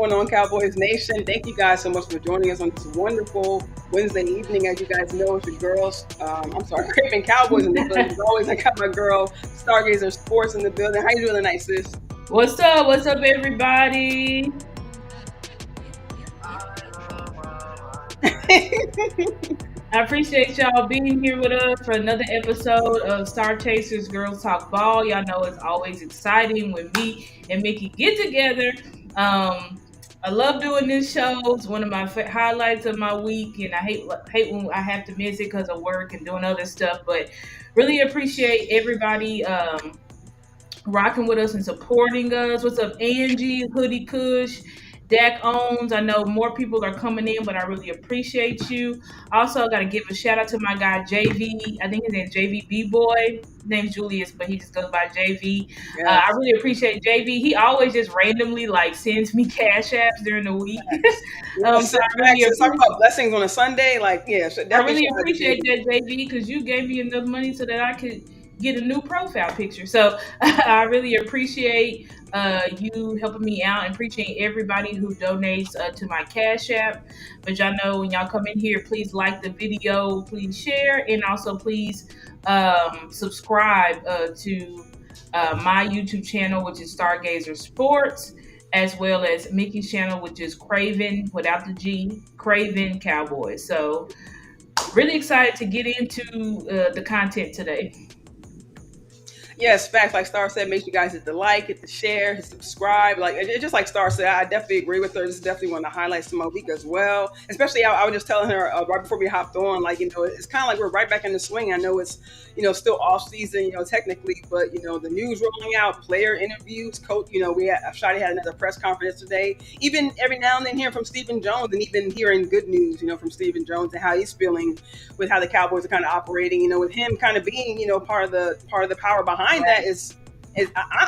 going on, Cowboys Nation? Thank you guys so much for joining us on this wonderful Wednesday evening. As you guys know, it's your girls. Cravin Cowboys in the building. As always, I got my girl, StarGazer Sports in the building. How you doing tonight, sis? What's up? What's up, everybody? I appreciate y'all being here with us for another episode of StarChasers Girls Talk Ball. Y'all know it's always exciting when me and Mickey get together. I love doing this show. It's one of my highlights of my week, and I hate when I have to miss it because of work and doing other stuff. But really appreciate everybody rocking with us and supporting us. What's up, Angie, Hoodie Kush, Dak Owns? I know more people are coming in, but I really appreciate you. Also, I got to give a shout out to my guy, JV. I think his name's JV B-Boy. His name's Julius, but he just goes by JV. I really appreciate JV. He always just randomly sends me cash apps during the week. So I really talk about blessings on a Sunday. I really appreciate that, JV, because you gave me enough money so that I could get a new profile picture. So I really appreciate you helping me out and appreciate everybody who donates to my Cash App. But y'all know when y'all come in here, please like the video, please share, and also please subscribe to my YouTube channel, which is StarGazer Sports, as well as Mickey's channel, which is Cravin, without the G, Cravin Cowboys. So really excited to get into the content today. Yes, facts. Like Star said, make sure you guys hit the like, hit the share, hit subscribe. Just like Star said, I definitely agree with her. This is definitely one of the highlights of my week as well. Especially, I was just telling her right before we hopped on, it's kind of like we're right back in the swing. I know it's, still off season, technically, but the news rolling out, player interviews, coach. Shotty had another press conference today. Even every now and then hearing from Stephen Jones, and even hearing good news, from Stephen Jones and how he's feeling with how the Cowboys are kind of operating. With him kind of being, part of the power behind that is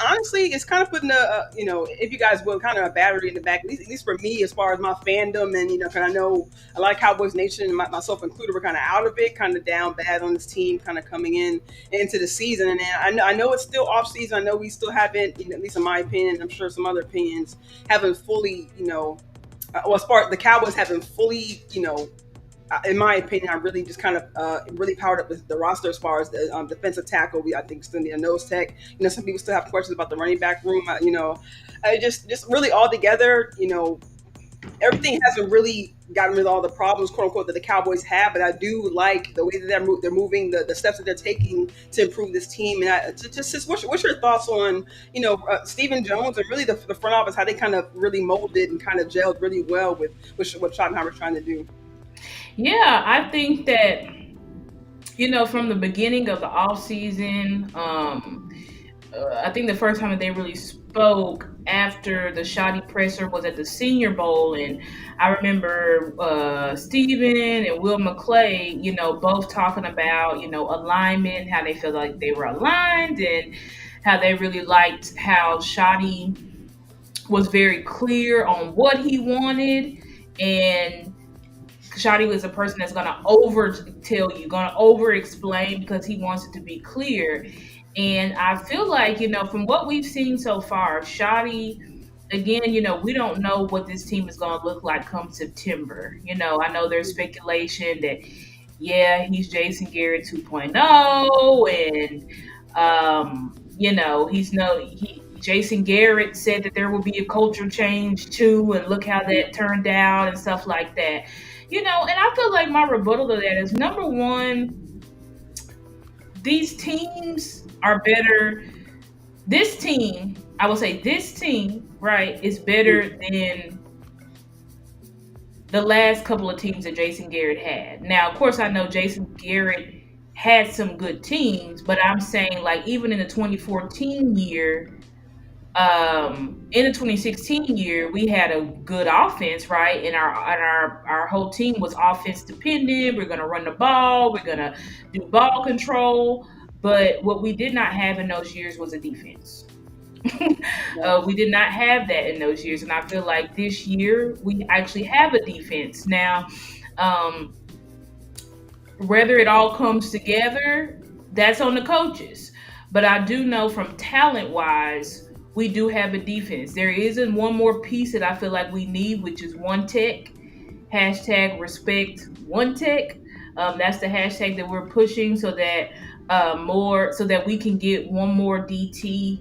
honestly, it's kind of putting if you guys will, kind of a battery in the back, at least for me, as far as my fandom. And because I know a lot of Cowboys Nation, myself included, were kind of out of it, kind of down bad on this team, kind of coming into the season. And I know it's still off season. I know we still haven't, at least in my opinion, I'm sure some other opinions, haven't fully, as far as the Cowboys haven't fully, in my opinion, I really just kind of really powered up the roster as far as the defensive tackle. I think still need a nose tech. Some people still have questions about the running back room. Just really all together, everything hasn't really gotten rid of all the problems, quote unquote, that the Cowboys have. But I do like the way that they're moving, the steps that they're taking to improve this team. And what's your thoughts on Stephen Jones and really the front office, how they kind of really molded and kind of gelled really well with what Schottenheimer's trying to do? Yeah, I think that, from the beginning of the off season, I think the first time that they really spoke after the shoddy presser was at the Senior Bowl. And I remember Steven and Will McClay, both talking about, alignment, how they felt like they were aligned, and how they really liked how Shoddy was very clear on what he wanted. And Shoddy was a person that's going to over-tell you, going to over-explain because he wants it to be clear. And I feel like, from what we've seen so far, Shoddy, again, we don't know what this team is going to look like come September. I know there's speculation that, he's Jason Garrett 2.0, and, Jason Garrett said that there will be a culture change too, and look how that turned out and stuff like that. And I feel like my rebuttal to that is, number one, these teams are better. This team, I will say this team, right, is better than the last couple of teams that Jason Garrett had. Now, of course, I know Jason Garrett had some good teams, but I'm saying, even in the 2014 year, in the 2016 year, we had a good offense, right? And our whole team was offense dependent. We're going to run the ball. We're going to do ball control. But what we did not have in those years was a defense. We did not have that in those years. And I feel like this year we actually have a defense. Now, whether it all comes together, that's on the coaches. But I do know from talent-wise, we do have a defense. There isn't one more piece that I feel like we need, which is one tech. Hashtag respect one tech. That's the hashtag that we're pushing so that more so that we can get one more DT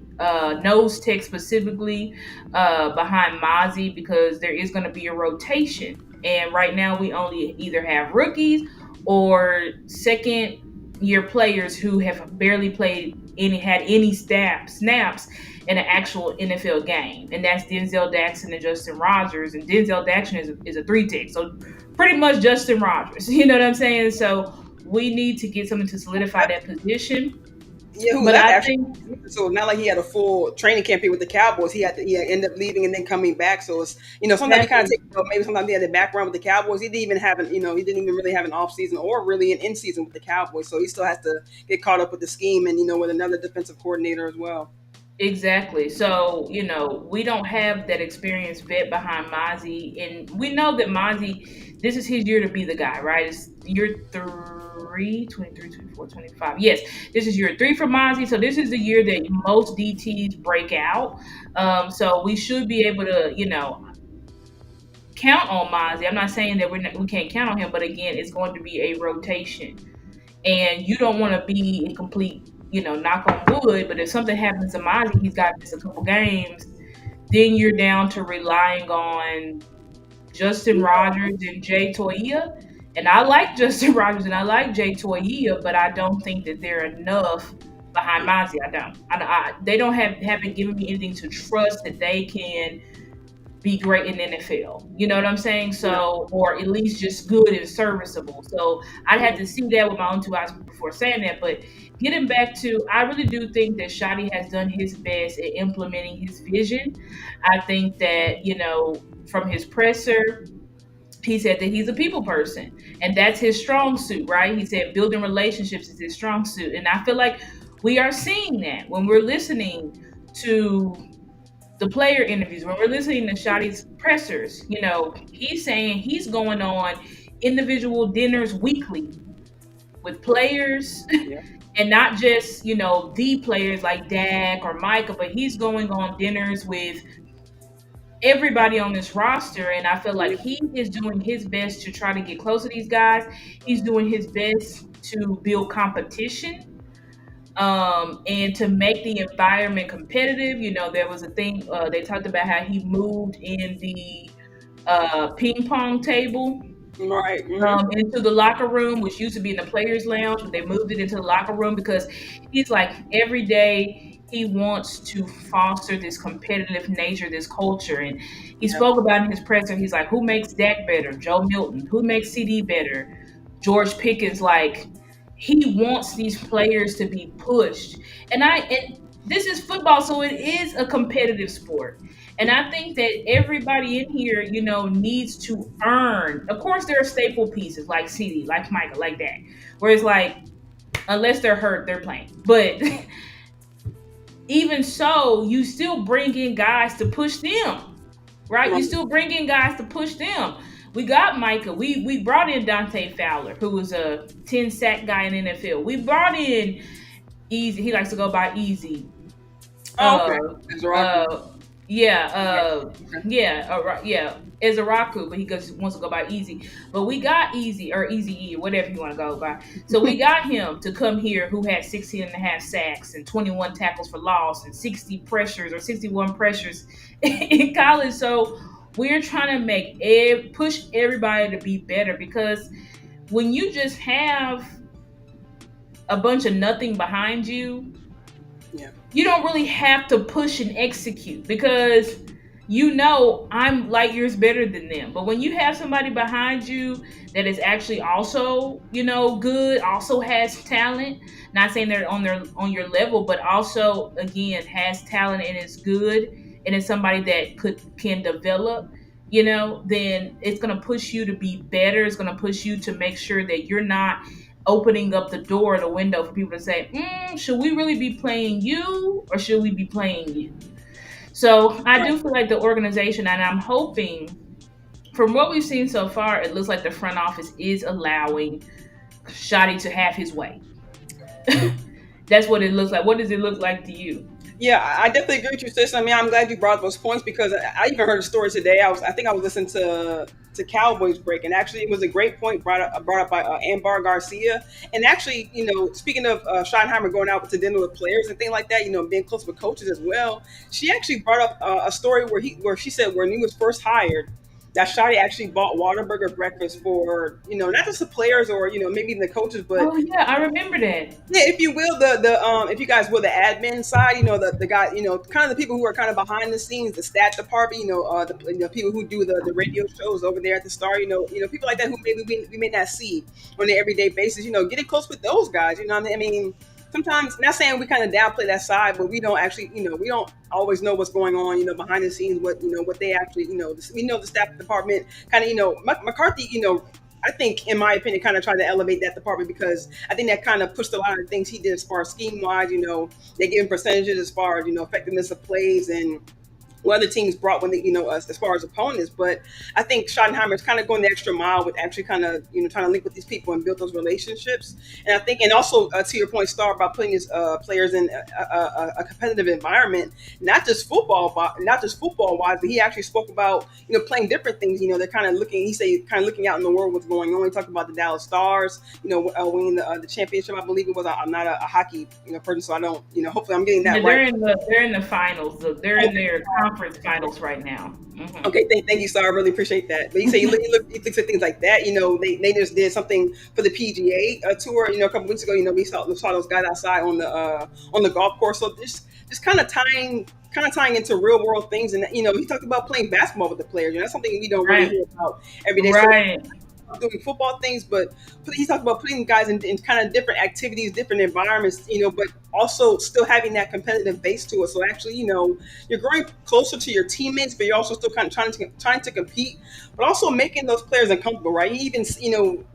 nose tech specifically behind Mozzie, because there is going to be a rotation. And right now we only either have rookies or second year players who have barely played any snaps in an actual NFL game, and that's Denzel Jackson and Justin Rogers. And Denzel Jackson is a three tech, so pretty much Justin Rogers. You know what I'm saying? So we need to get something to solidify that position. Yeah, who But left I actually. think So not like he had a full training campaign with the Cowboys. He had ended up leaving and then coming back. So it's sometimes you kind of exactly, take maybe sometimes he had a background with the Cowboys. He didn't even have an he didn't even really have an off season or really an in season with the Cowboys. So he still has to get caught up with the scheme and with another defensive coordinator as well. exactly. So, we don't have that experienced vet behind Mozzie. And we know that Mozzie, this is his year to be the guy, right? It's year 23, 24, 25. Yes, this is year 3 for Mozzie. So this is the year that most DTs break out. So we should be able to, count on Mozzie. I'm not saying that we can't count on him, but again, it's going to be a rotation. And you don't want to be in complete, knock on wood. But if something happens to Mozzie, he's got just a couple games, then you're down to relying on Justin Rogers and Jay Toia. And I like Justin Rogers and I like Jay Toia, but I don't think that they're enough behind Mozzie. I don't. They don't haven't given me anything to trust that they can be great in the NFL. You know what I'm saying? Yeah. So, or at least just good and serviceable. So I'd have to see that with my own two eyes before saying that. But getting back to, I really do think that Shotty has done his best at implementing his vision. I think that, from his presser, he said that he's a people person and that's his strong suit, right? He said building relationships is his strong suit. And I feel like we are seeing that when we're listening to the player interviews, when we're listening to Shotty's pressers. He's saying he's going on individual dinners weekly with players Yeah. and not just, the players like Dak or Micah, but he's going on dinners with everybody on this roster. And I feel like he is doing his best to try to get close to these guys. He's doing his best to build competition, and to make the environment competitive. There was a thing, they talked about how he moved in the ping pong table Right. Mm-hmm. into the locker room, which used to be in the players' lounge, but they moved it into the locker room because he's like every day he wants to foster this competitive nature, this culture. And he Yeah. spoke about in his presser, he's like, who makes Dak better? Joe Milton. Who makes CD better? George Pickens. Like, he wants these players to be pushed. And this is football, so it is a competitive sport. And I think that everybody in here, needs to earn. Of course, there are staple pieces like CD, like Micah, like that. Where it's like, unless they're hurt, they're playing. But even so, you still bring in guys to push them, right? You still bring in guys to push them. We got Micah. We brought in Dante Fowler, who was a 10 sack guy in NFL. We brought in Easy. He likes to go by Easy. Oh, okay. Yeah, Okay. yeah, Ezaraku, but he wants to go by Easy. But we got Easy, or Easy E, or whatever you want to go by. So we got him to come here, who had 16 and a half sacks and 21 tackles for loss and 60 pressures or 61 pressures in college. So we're trying to push everybody to be better, because when you just have a bunch of nothing behind you, Yeah. you don't really have to push and execute, because I'm light years better than them. But when you have somebody behind you that is actually also, good, also has talent, not saying they're on your level, but also again has talent and is good and is somebody that can develop, then it's gonna push you to be better. It's gonna push you to make sure that you're not opening up the door, the window for people to say, should we really be playing you or should we be playing you? So I do feel like the organization, and I'm hoping from what we've seen so far, it looks like the front office is allowing Shotty to have his way. That's what it looks like. What does it look like to you? Yeah, I definitely agree with you, sis. I mean, I'm glad you brought those points because I even heard a story today. I think I was listening to Cowboys break, and actually, it was a great point brought up by Ambar Garcia. And actually, speaking of Schottenheimer going out to dinner with players and things like that, being close with coaches as well, she actually brought up a story where she said when he was first hired. That Shotty actually bought Whataburger breakfast for not just the players or maybe even the coaches, but Oh yeah, I remember that. yeah, if you will, the if you guys will, the admin side, the guy, kind of the people who are kind of behind the scenes, the stat department, the people who do the radio shows over there at the Star, people like that who maybe we may not see on an everyday basis, getting close with those guys, you know what I mean? Sometimes, not saying we kind of downplay that side, but we don't actually, we don't always know what's going on, behind the scenes, what they actually, we know the staff department kind of, McCarthy, I think, in my opinion, kind of tried to elevate that department because I think that kind of pushed a lot of things he did as far as scheme wise. They gave him percentages as far as effectiveness of plays and what other teams brought when they, as far as opponents. But I think Schottenheimer is kind of going the extra mile with actually kind of, trying to link with these people and build those relationships. And I think, and also to your point, Star, about putting his players in a competitive environment, not just football wise, but he actually spoke about, playing different things. They're kind of looking, he said, kind of looking out in the world, what's going on. He talked about the Dallas Stars, winning the championship. I believe it was. I'm not a hockey, person, so I don't, hopefully I'm getting Yeah, that right. they're in the finals. They're in their conference finals right now. Okay, thank you, sir. I really appreciate that. But you say you look at things like that. They just did something for the PGA tour. A couple weeks ago. We saw those guys outside on the golf course. So just kind of tying into real world things. And he talked about playing basketball with the players. That's something we don't really Right, hear about every day. So right. doing football things, but he talked about putting guys in kind of different activities, different environments, but also still having that competitive base to it. So actually, you're growing closer to your teammates, but you're also still kind of trying to compete, but also making those players uncomfortable, right? He even,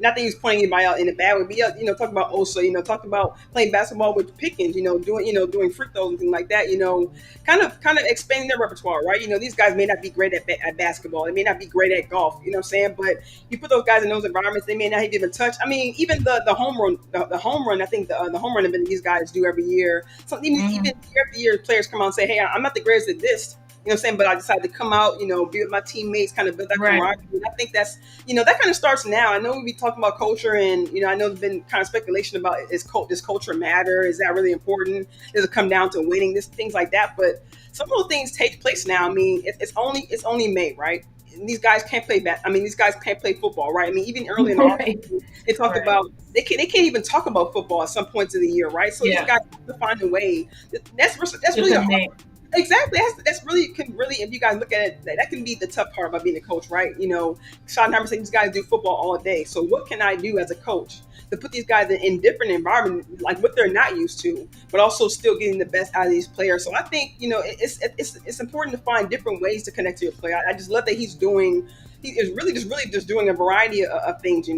not that he's pointing anybody out in a bad way, but yeah, talking about Osa, talking about playing basketball with Pickens, doing free throws and things like that, kind of expanding their repertoire, right? These guys may not be great at basketball, they may not be great at golf, you know what I'm saying? But you put those guys in those environments, they may not have even touched. I mean, even the home run, the home run. I think the home run event these guys do every year. So even Hmm. year after year, players come out and say, "Hey, I'm not the greatest at this." You know what I'm saying? But I decided to come out, be with my teammates, kind of build that Right. camaraderie. And I think that's, that kind of starts now. I know we be talking about culture, and I know there's been kind of speculation about does culture matter? Is that really important? Does it come down to winning? This things like that. But some of those things take place now. I mean, it's only May, right? And these guys can't play I mean, these guys can't play football, right? I mean, even early in the Right. offseason, they talked Right. about they can't even talk about football at some points of the year, right? So these Yeah. guys have to find a way. That's To really the hard. connect. Exactly. That's really can really, if you guys look at it, that can be the tough part about being a coach, right? Schottenheimer said these guys do football all day. So what can I do as a coach to put these guys in different environments, like what they're not used to, but also still getting the best out of these players? So I think it's important to find different ways to connect to your player. I just love that he's doing. He is really just doing a variety of things,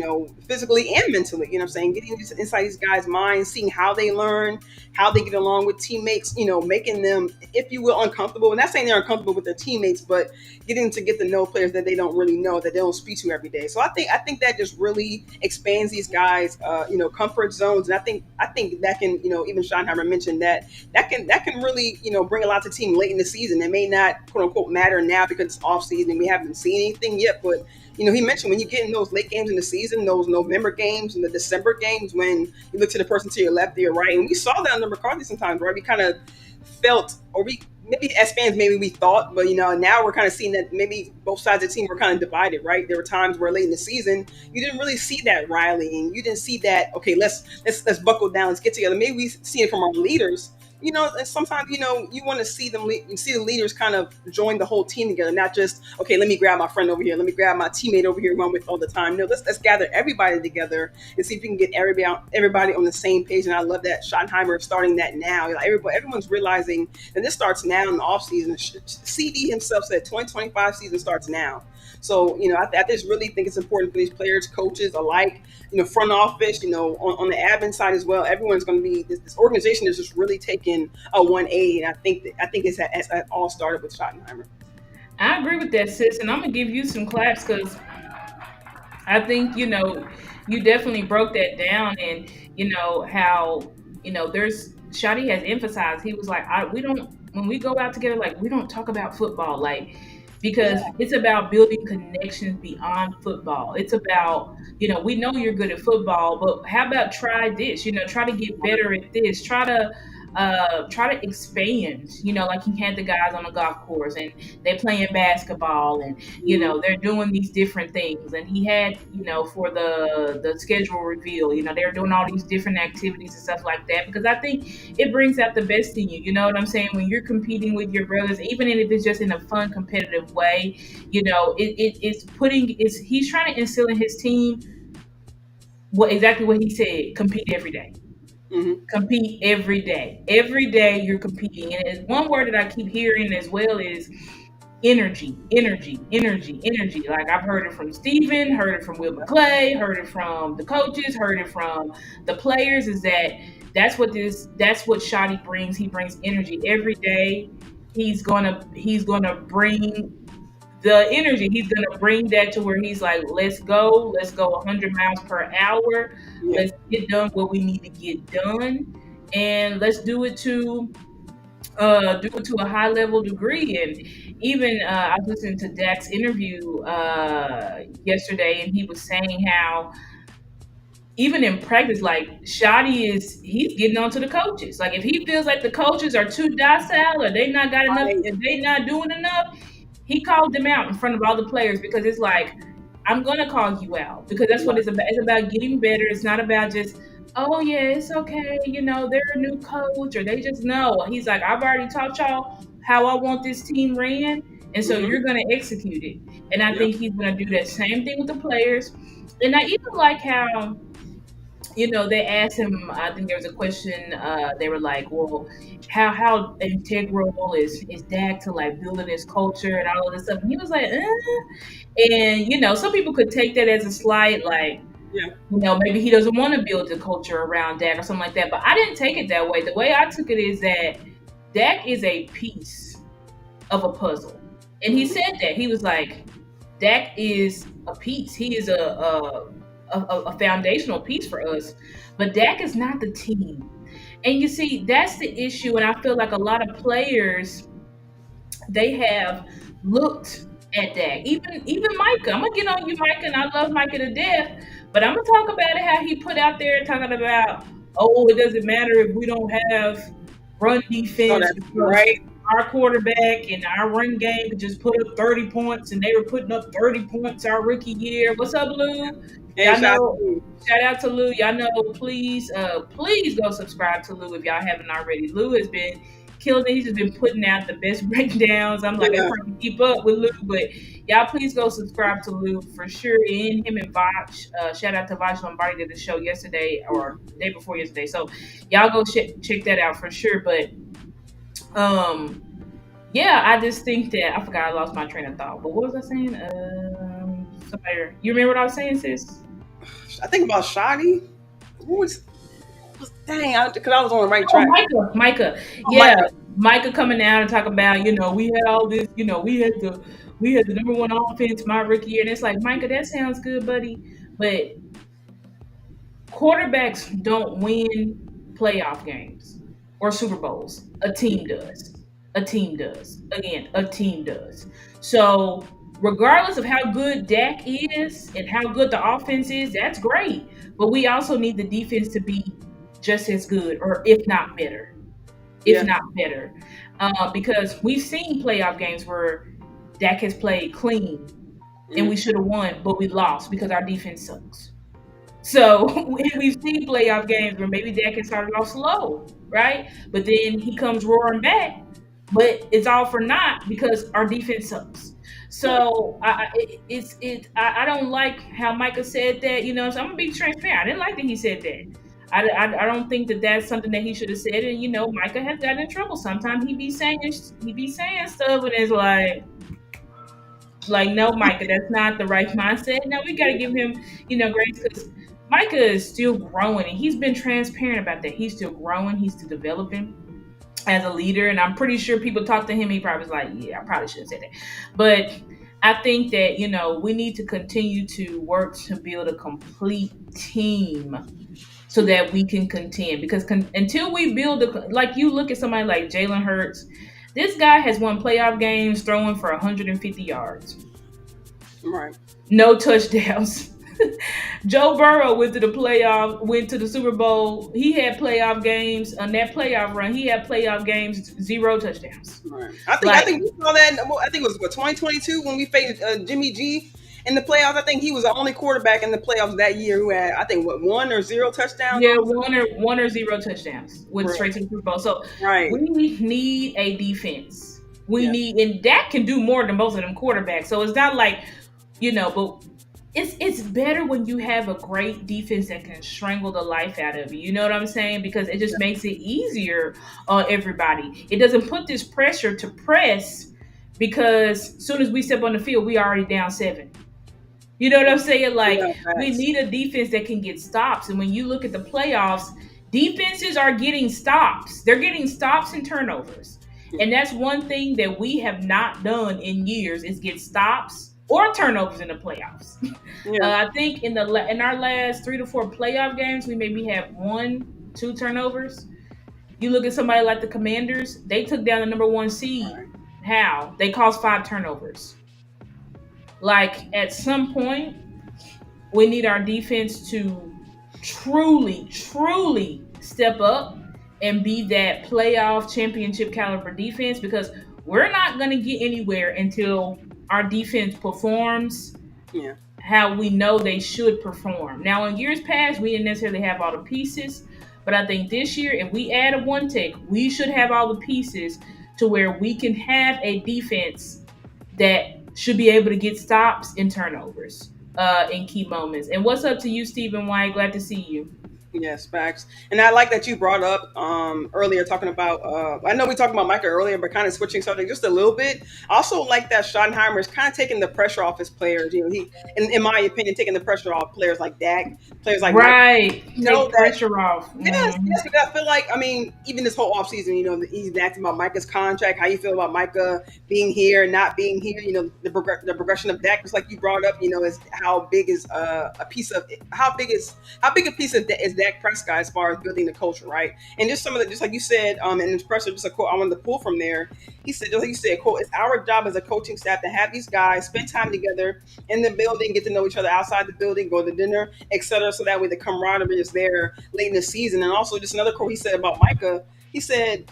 physically and mentally. You know what I'm saying? Getting inside these guys' minds, seeing how they learn, how they get along with teammates, making them, if you will, uncomfortable. And not saying they're uncomfortable with their teammates, but getting to get to know players that they don't really know, that they don't speak to every day. So I think that just really expands these guys, comfort zones. And I think that can, even Schottenheimer mentioned that can really, bring a lot to the team late in the season. It may not quote unquote matter now because it's off season. We haven't seen anything yet, but he mentioned when you get in those late games in the season, those November games and the December games, when you look to the person to your left or your right, and we saw that under McCarthy sometimes, right? We kind of felt, or we maybe as fans, maybe we thought, but now we're kind of seeing that maybe both sides of the team were kind of divided, right? There were times where late in the season you didn't really see that rallying, you didn't see that. Okay, let's buckle down, let's get together. Maybe we see it from our leaders. And sometimes you want to see you see the leaders kind of join the whole team together, not just okay. Let me grab my friend over here. Let me grab my teammate over here who I'm with all the time. No, let's gather everybody together and see if we can get everybody on the same page. And I love that Schottenheimer is starting that now. Like everyone's realizing that this starts now in the off season. CD himself said 2025 season starts now. So I just really think it's important for these players, coaches alike, front office, on the admin side as well. Everyone's going to be this organization is just really taking a 180, and I think it's all started with Schottenheimer. I agree with that, sis, and I'm gonna give you some claps because I think you definitely broke that down, and how there's Shotty has emphasized he was like, we don't when we go out together, like we don't talk about football, like Yeah. because it's about building connections beyond football. It's about, we know you're good at football, but how about try this? Try to get better at this. Try to expand. Like he had the guys on the golf course and they're playing basketball and Mhm. they're doing these different things. And he had, for the schedule reveal, they're doing all these different activities and stuff like that because I think it brings out the best in you. You know what I'm saying? When you're competing with your brothers, even if it's just in a fun, competitive way, it's he's trying to instill in his team exactly what he said: compete every day. Mhm. Compete every day. Every day you're competing, and it's one word that I keep hearing as well is energy, energy, energy, energy. Like I've heard it from Steven, heard it from Will McClay, heard it from the coaches, heard it from the players, is that that's what Shotty brings. He brings energy every day. He's gonna bring the energy. He's gonna bring that to where he's like, let's go 100 miles per hour. Yeah. Let's get done what we need to get done. And let's do it to a high level degree. And even I was listening to Dak's interview yesterday, and he was saying how even in practice, like he's getting on to the coaches. Like if he feels like the coaches are too docile or they not got enough, Right. if they not doing enough, he called them out in front of all the players because it's like, I'm gonna call you out because that's what Right. it's about. It's about getting better. It's not about just, oh yeah, it's okay, they're a new coach or they just know. He's like, I've already taught y'all how I want this team ran, and so Mhm. you're gonna execute it. And I Yep. think he's gonna do that same thing with the players. And I even like how they asked him. I think there was a question. They were like, "Well, how integral is Dak to like building his culture and all of this stuff?" And he was like, And some people could take that as a slight, like Yeah. maybe he doesn't want to build the culture around Dak or something like that. But I didn't take it that way. The way I took it is that Dak is a piece of a puzzle, and he Mhm. said that he was like, Dak is a piece. He is a foundational piece for us, but Dak is not the team. And you see, that's the issue. And I feel like a lot of players they have looked at Dak. Even Micah. I'm gonna get on you, Micah, and I love Micah to death. But I'm gonna talk about it how he put out there talking about, oh, it doesn't matter if we don't have run Oh, defense that's because right. our quarterback and our run game could just put up 30 points, and they were putting up 30 points our rookie year. What's up, Lou? Hey, Y'all shout out know, to you. shout out to Lou. Y'all know, please go subscribe to Lou if y'all haven't already. Lou has been killing it. He's just been putting out the best breakdowns. I'm like, I Yeah. can't keep up with Lou, but y'all please go subscribe to Lou for sure. And him and Vach, shout out to Vach Lombardi did the show yesterday or the day before yesterday. So y'all go check that out for sure. But um, yeah, I just think that I forgot I lost my train of thought. But what was I saying? Somebody, you remember what I was saying, sis? I think about Shotty. Who was dang? Because I was on the right Oh, track. Micah. Oh, Yeah, Micah. Micah coming out and talk about, we had all this, we had the number one offense my rookie year. And it's like, Micah, that sounds good, buddy. But quarterbacks don't win playoff games or Super Bowls. A team does. A team does. Again, a team does. So, regardless of how good Dak is and how good the offense is, that's great. But we also need the defense to be just as good, or if not better. If Yeah. not better. Because we've seen playoff games where Dak has played clean and we Mhm. should have won, but we lost because our defense sucks. So we've seen playoff games where maybe Dak has started off slow, right? But then he comes roaring back, but it's all for naught because our defense sucks. Right. So I don't like how Micah said that. So I'm gonna be transparent. I didn't like that he said that. I don't think that that's something that he should have said. And Micah has gotten in trouble. Sometimes he be saying stuff, and it's like, no, Micah, that's not the right mindset. Now we got to give him, grace because Micah is still growing, and he's been transparent about that. He's still growing, he's still developing as a leader, and I'm pretty sure people talk to him. He probably was like, "Yeah, I probably shouldn't say that," but I think that we need to continue to work to build a complete team so that we can contend. Because until we build like you look at somebody like Jalen Hurts. This guy has won playoff games throwing for 150 yards, Right. no touchdowns. Joe Burrow went to the Super Bowl. He had playoff games on that playoff run. He had playoff games, zero touchdowns. Right. I think Like, we saw that. Well, I think it was what 2022 when we faced Jimmy G in the playoffs. I think he was the only quarterback in the playoffs that year who had, I think, what, one or zero touchdowns. yeah, one or zero touchdowns. Went Right. straight to the Super Bowl. So Right. we need a defense. We Yeah. need, and Dak can do more than both of them quarterbacks. So it's not like, but it's better when you have a great defense that can strangle the life out of you. You know what I'm saying? Because it just makes it easier on everybody. It doesn't put this pressure to press because as soon as we step on the field, we already down seven. You know what I'm saying? Like, Yeah. we Facts. need a defense that can get stops. And when you look at the playoffs, defenses are getting stops. They're getting stops and turnovers. And that's one thing that we have not done in years is get stops or turnovers in the playoffs. Yeah. I think in our last 3 to 4 playoff games, we maybe have one, two turnovers. You look at somebody like the Commanders, they took down the number one seed. Right. How? They caused 5 turnovers. Like, at some point, we need our defense to truly, truly step up and be that playoff championship caliber defense because we're not going to get anywhere until our defense performs Yeah. how we know they should perform. Now, in years past, we didn't necessarily have all the pieces, but I think this year, if we add a one tech, we should have all the pieces to where we can have a defense that should be able to get stops and turnovers in key moments. And what's up to you, Stephen White? Glad to see you. Yes, facts. And I like that you brought up earlier talking about I know we talked about Micah earlier, but kind of switching subject just a little bit. I also like that Schottenheimer is kind of taking the pressure off his players. He in my opinion, taking the pressure off players like Dak, players like Mike. Right. You know Take that. pressure off. Yes, Mhm. yes, because I feel like, I mean, even this whole offseason, he's asking about Micah's contract, how you feel about Micah being here, not being here, the progression of Dak, just like you brought up, is how big is a piece of, how big a piece of is Dak Prescott as far as building the culture, right? And just some of the, just like you said, in this presser, just a quote I wanted to pull from there. He said, just like you said, quote, it's our job as a coaching staff to have these guys spend time together in the building, get to know each other outside the building, go to dinner, etc. So that way the camaraderie is there late in the season. And also, just another quote he said about Micah. He said,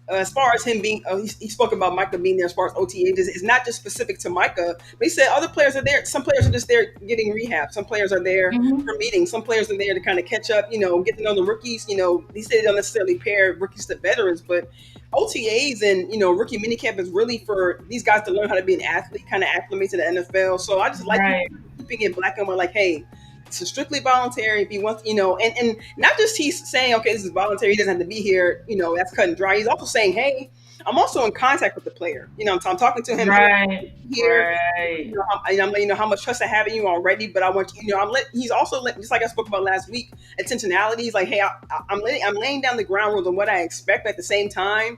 as far as him being, he spoke about Micah being there as far as OTAs. It's not just specific to Micah, but he said other players are there. Some players are just there getting rehab. Some players are there Mhm. for meetings. Some players are there to kind of catch up, get to know the rookies. He said they don't necessarily pair rookies to veterans, but OTAs and, rookie minicamp is really for these guys to learn how to be an athlete, kind of acclimate to the NFL. So I just like Right. keeping it black and white, like, hey, it's strictly voluntary. If he wants, and not just he's saying, okay, this is voluntary, he doesn't have to be here, that's cut and dry. He's also saying, hey, I'm also in contact with the player. So I'm talking to him, Right. here. Right. I'm letting you know how much trust I have in you already, but I want you, he's also just like I spoke about last week, intentionality. He's like, hey, I'm laying down the ground rules on what I expect, but at the same time,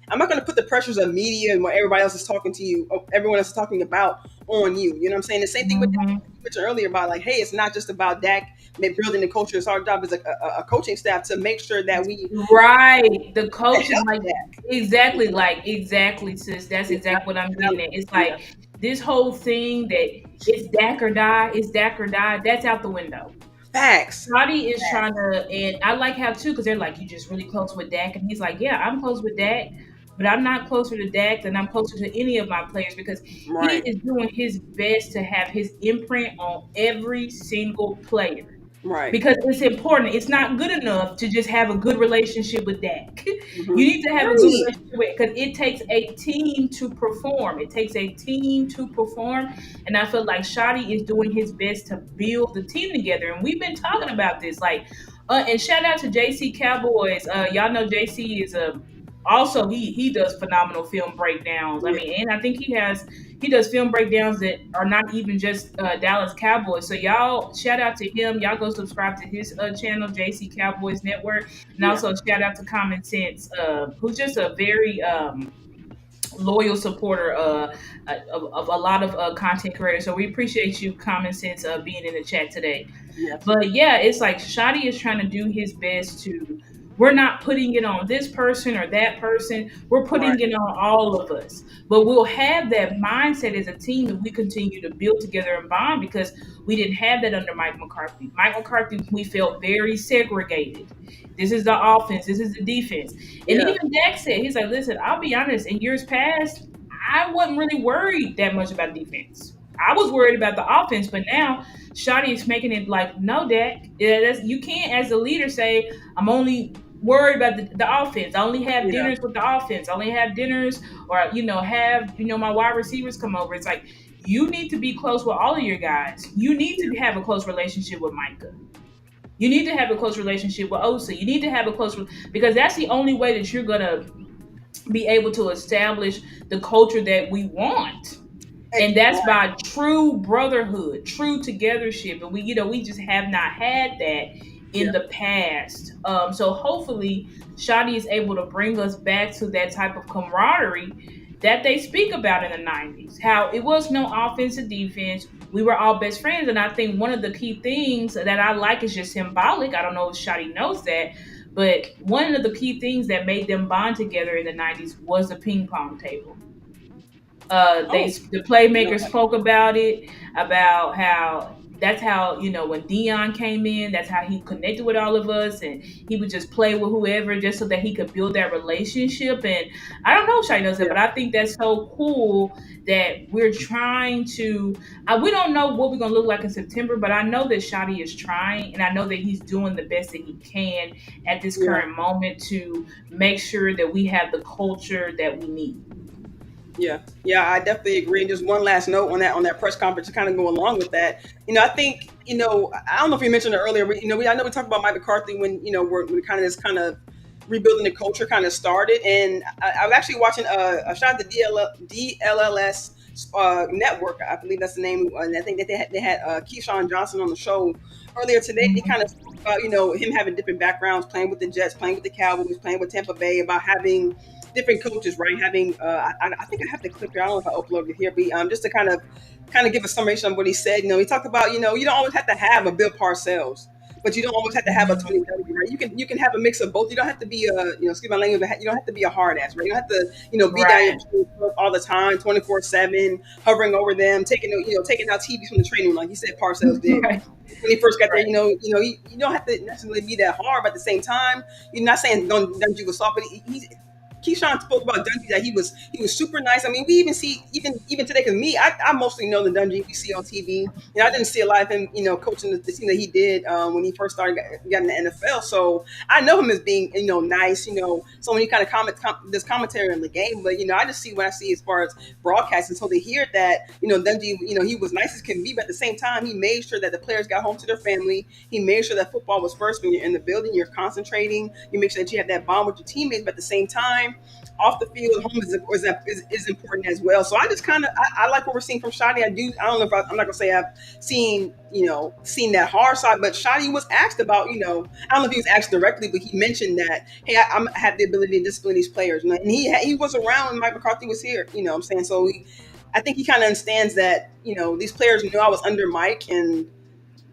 I'm not going to put the pressures of media and what everybody else is talking to you, everyone else is talking about on you. You know what I'm saying? The same thing with Dak, Mhm. you mentioned earlier about like, hey, it's not just about Dak building the culture. It's our job as a coaching staff to make sure that we Right. The coaches, help like, Dak. exactly, sis. That's exactly what I'm getting at. It's Yeah, like this whole thing that it's Dak or die, it's Dak or die, that's out the window. facts. Scotty is trying to, and I like how too, because they're like, you just really close with Dak, and he's like, yeah, I'm close with Dak, but I'm not closer to Dak than I'm closer to any of my players because he Right, is doing his best to have his imprint on every single player right. because it's important. It's not good enough to just have a good relationship with Dak. You Hmm. need to have a good Right. relationship with because it takes a team to perform. It takes a team to perform, and I feel like Shotty is doing his best to build the team together. And we've been talking about this, like, and shout out to JC Cowboys. Y'all know JC is a also he does phenomenal film breakdowns. I Yeah, mean, and I think he does film breakdowns that are not even just Dallas Cowboys. So y'all shout out to him. Y'all go subscribe to his channel, JC Cowboys Network, and yeah, also shout out to Common Sense, who's just a very loyal supporter of a lot of content creators. So we appreciate you, Common Sense, being in the chat today. yes. But yeah, it's like Shadi is trying to do his best to We're not putting it on this person or that person. We're Right. putting it on all of us. But we'll have that mindset as a team if we continue to build together and bond, because we didn't have that under Mike McCarthy. Mike McCarthy, we felt very segregated. This is the offense, this is the defense. And Yeah. even Dak said, he's like, listen, I'll be honest, in years past, I wasn't really worried that much about defense. I was worried about the offense, but now Shotty is making it like, no, Dak, you can't, as a leader, say, I'm only worried about the offense. I only have Yeah. dinners with the offense. I only have dinners, or have my wide receivers come over. It's like, you need to be close with all of your guys. You need to have a close relationship with Micah. You need to have a close relationship with Osa. You need to have a because that's the only way that you're gonna be able to establish the culture that we want. And that's Right. by true brotherhood, true togethership. And we just have not had that in Yeah. the past. So hopefully Shadi is able to bring us back to that type of camaraderie that they speak about in the 90s. How it was no offensive defense. We were all best friends. And I think one of the key things that I like is just symbolic. I don't know if Shadi knows that, but one of the key things that made them bond together in the 90s was the ping pong table. Oh, The you know playmakers that. spoke about it, about how that's how when Dion came in, that's how he connected with all of us, and he would just play with whoever just so that he could build that relationship. And I don't know if Shai knows that, Yeah. but I think that's so cool that we're trying to. We don't know what we're gonna look like in September, but I know that Shadi is trying, and I know that he's doing the best that he can at this Yeah. current moment to make sure that we have the culture that we need. Yeah, yeah, I definitely agree. And just one last note on that press conference to kind of go along with that. I think I don't know if you mentioned it earlier. But, I know we talked about Mike McCarthy when when kind of this kind of rebuilding the culture kind of started. And I was actually watching a shot at the DLLS network. I believe that's the name. And I think that they had Keyshawn Johnson on the show earlier today. They Mhm. kind of spoke about him having different backgrounds, playing with the Jets, playing with the Cowboys, playing with Tampa Bay, about having different coaches, right? Having, I think I have the clip here. I don't know if I uploaded it here, but just to kind of give a summation of what he said. He talked about, you don't always have to have a Bill Parcells, but you don't always have to have a Mhm. Tony Dungy, right? You can have a mix of both. You don't have to be a, excuse my language, but you don't have to be a hard ass, right? You don't have to, be down your Right. players all the time, 24/7, hovering over them, taking out TVs from the training room, like he said Parcells did Right. when he first got there. Right. You don't have to necessarily be that hard, but at the same time, you're not saying don't Dungy was soft, but he's Keyshawn spoke about Dungy that he was super nice. I mean, we even see even today because I mostly know the Dungy we see on TV. I didn't see a lot of him, coaching the team that he did when he first started getting the NFL. So I know him as being nice. So when he kind of this commentary on the game, but I just see what I see as far as broadcasting. So to hear that Dungy he was nice as can be, but at the same time he made sure that the players got home to their family. He made sure that football was first when you're in the building. You're concentrating. You make sure that you have that bond with your teammates, but at the same time off the field, home is important as well. So I just kind of I like what we're seeing from Shadi. I don't know if I'm not gonna say I've seen that hard side, but Shadi was asked about I don't know if he was asked directly, but he mentioned that hey, I have the ability to discipline these players, and he was around when Mike McCarthy was here. What I'm saying so. I think he kind of understands that these players I was under Mike, and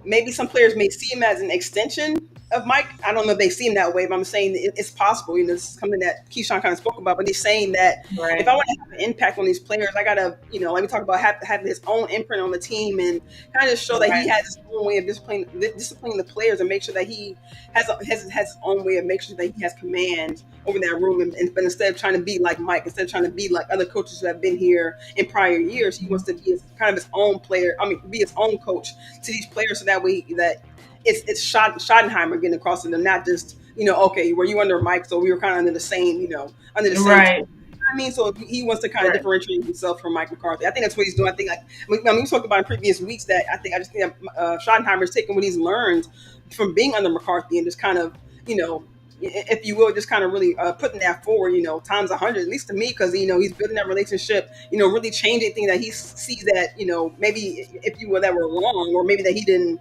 maybe some players may see him as an extension of Mike. I don't know if they see him that way, but I'm saying it's possible. This is something that Keyshawn kind of spoke about, but he's saying that if I Right. want to have an impact on these players, I gotta, like we talked about, having his own imprint on the team and kind of show that he Right. has his own way of disciplining the players and make sure that he has his own way of making sure that he has command over that room. But instead of trying to be like Mike, instead of trying to be like other coaches who have been here in prior years, he wants to be kind of his own player. I mean, be his own coach to these players, so that way that it's Schottenheimer getting across to them, not just okay, were you under Mike, so we were kind of under the same under the same. Right. I mean, so he wants to kind of Right. differentiate himself from Mike McCarthy. I think that's what he's doing. I think we talked about in previous weeks that I just think that Schottenheimer's taking what he's learned from being under McCarthy and just kind of if you will, just kind of really putting that forward, times 100, at least to me, because he's building that relationship, really changing things that he sees that maybe if you will that were wrong, or maybe that he didn't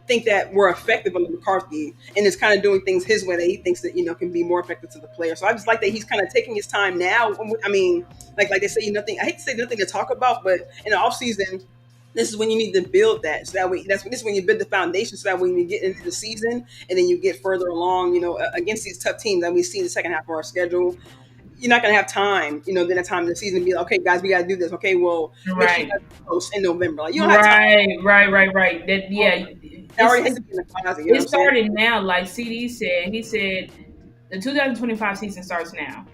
think that were effective under McCarthy, and is kind of doing things his way that he thinks that can be more effective to the player. So I just like that he's kind of taking his time now. I mean, like they say, nothing. I hate to say nothing to talk about, but in the off season, This is when you need to build that. So that way, this is when you build the foundation. So that when you get into the season and then you get further along, against these tough teams that we see in the second half of our schedule, you're not going to have time, then the time of the season to be like, okay, guys, we got to do this. Okay, well, make sure you Right. guys post in November. Like, you don't have time. Right. That yeah, I it's already had it's to be in the closet. You know what it I'm saying? started now. Like CD said, he said the 2025 season starts now.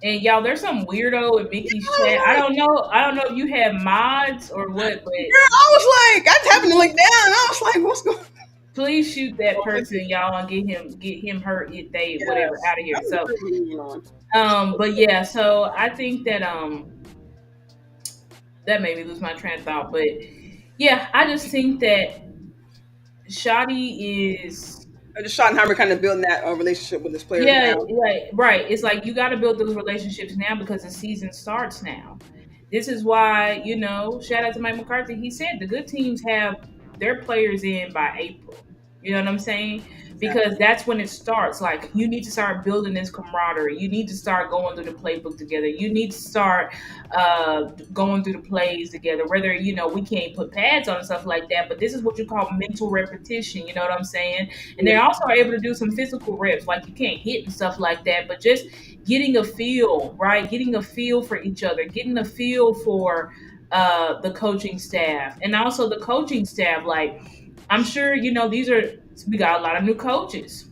And y'all, there's some weirdo in Yeah, Mickey's I chat. was like, I don't know if you have mods or what, but girl, I just happened to look down. And I was like, what's going please shoot that on? person, y'all, and get him hurt, they whatever Yes, out of here. that was So, pretty moving on. but yeah, so I think that that made me lose my train of thought. But yeah, I just think that Shotty is Just Schottenheimer kind of building that relationship with his players yeah, now. right. It's like you got to build those relationships now because the season starts now. This is why, shout out to Mike McCarthy. He said the good teams have their players in by April. You know what I'm saying? Because Exactly. that's when it starts. Like, you need to start building this camaraderie. You need to start going through the playbook together. You need to start going through the plays together. Whether, we can't put pads on and stuff like that, but this is what you call mental repetition. You know what I'm saying? And they Yeah. also are able to do some physical reps. Like, you can't hit and stuff like that, but just getting a feel, right? Getting a feel for each other, getting a feel for the coaching staff, and also the coaching staff. Like, I'm sure we got a lot of new coaches,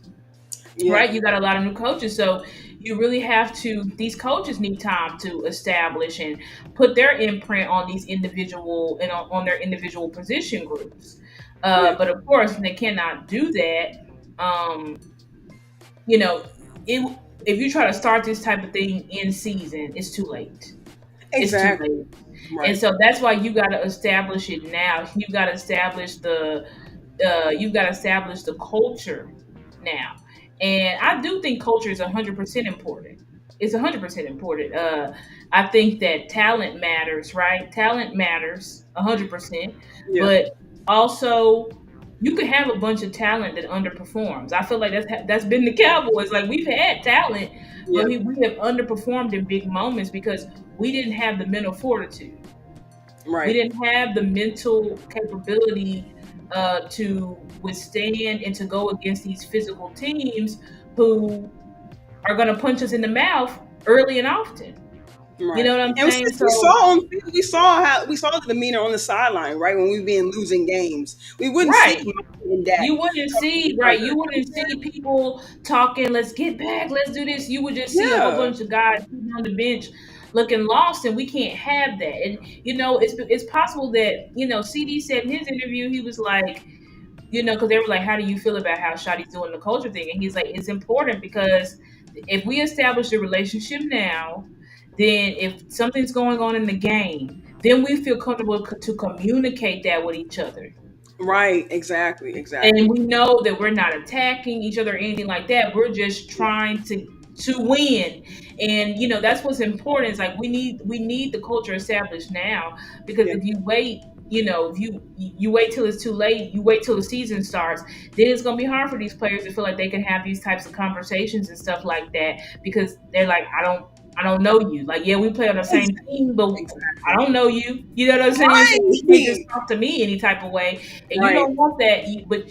Yeah. right? You got a lot of new coaches, so you really have to. These coaches need time to establish and put their imprint on these individual and on their individual position groups. Yeah. But of course, they cannot do that. Um, you know, it, if you try to start this type of thing in season, it's too late. It's too Exactly. late. And Right. so that's why you got to establish it now. You've got to establish the culture now. And I do think culture is 100% important. It's 100% important. I think that talent matters, right? Talent matters 100%, Yeah. but also you could have a bunch of talent that underperforms. I feel like that's been the Cowboys. Like, we've had talent, but Yeah. we have underperformed in big moments because we didn't have the mental fortitude. We Right. didn't have the mental capability to withstand and to go against these physical teams who are going to punch us in the mouth early and often. You Right. know what I'm And saying? since we So, saw on we saw how we saw the demeanor on the sideline, right? When we been losing games, we wouldn't see right. Mike and Dak You wouldn't talking to see, each right? other. You wouldn't see people talking, let's get back, let's do this. You would just see a whole Yeah. bunch of guys sitting on the bench looking lost, and we can't have that. And, it's possible that, CD said in his interview, he was like, because they were like, how do you feel about how Shotty's doing the culture thing? And he's like, it's important because if we establish a relationship now, then if something's going on in the game, then we feel comfortable to communicate that with each other. Right. Exactly. And Exactly. we know that we're not attacking each other or anything like that. We're just Yeah. trying to win. And that's what's important. Is like we need the culture established now, because Yeah. if you wait, if you wait till it's too late, you wait till the season starts, then it's gonna be hard for these players to feel like they can have these types of conversations and stuff like that, because they're like, I don't know you. Like, yeah, we play on the same team, but I Exactly. don't know you. You know what I'm saying? So you can't just Right. talk to me any type of way. And you Right. don't want that. But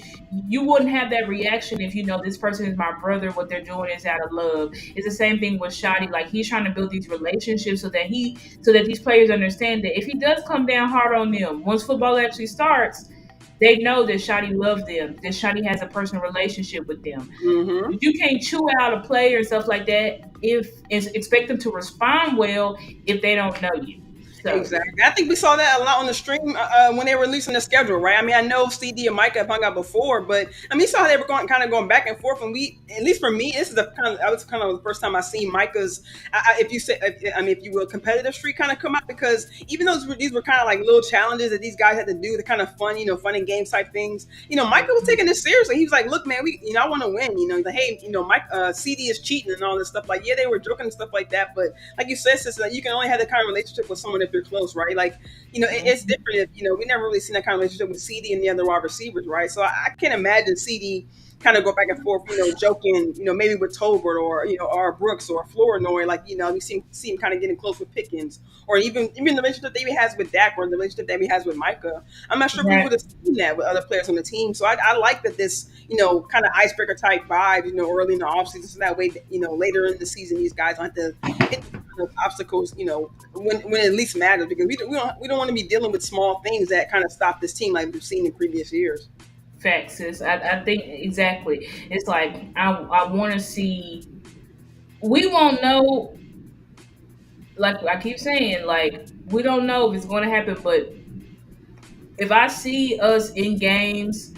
you wouldn't have that reaction if this person is my brother. What they're doing is out of love. It's the same thing with Shotty. Like, he's trying to build these relationships so that these players understand that if he does come down hard on them, once football actually starts, they know that Shotty loves them, that Shotty has a personal relationship with them. Mm-hmm. You can't chew out a player and stuff like that if expect them to respond well if they don't know you. So Exactly. I think we saw that a lot on the stream when they were releasing the schedule, right? I mean, I know CD and Micah have hung out before, but I mean, you saw how they were going back and forth. And we, at least for me, this is that was kind of the first time I seen Micah's, if you say, if you will, competitive streak kind of come out, because even though these were kind of like little challenges that these guys had to do, the kind of fun, fun and games type things. Micah was taking this seriously. He was like, "Look, man, I want to win." He's like, "Hey, Mike, CD is cheating and all this stuff." Like, yeah, they were joking and stuff like that, but like you said, sister, you can only have that kind of relationship with someone if you're close, right? Like, it's different if we never really seen that kind of relationship with CD and the other wide receivers, right? So I can't imagine CD kind of go back and forth, joking, maybe with Tolbert or or Brooks or Flournoy, like we see him kind of getting close with Pickens, or even the relationship that he has with Dak, or the relationship that he has with Micah. I'm not sure if we Right. would have seen that with other players on the team. So I like that this kind of icebreaker type vibe, early in the offseason, so that way later in the season these guys don't have to hit these kind of obstacles, when it least matters, because we don't want to be dealing with small things that kind of stop this team like we've seen in previous years. Facts, sis. I think exactly. It's like I want to see. We won't know. Like I keep saying, like we don't know if it's going to happen. But if I see us in games,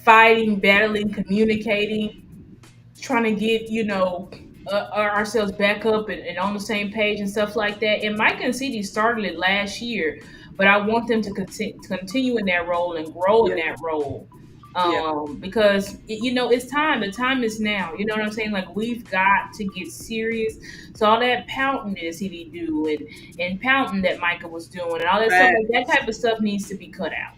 fighting, battling, communicating, trying to get ourselves back up and on the same page and stuff like that. And Mike and CD started it last year, but I want them to continue in that role and grow in Yeah, that role. yeah, Because it's time. The time is now. You know what I'm saying? Like we've got to get serious. So all that pouting that CD do and pouting that Micah was doing and all that stuff, like that type of stuff needs to be cut out.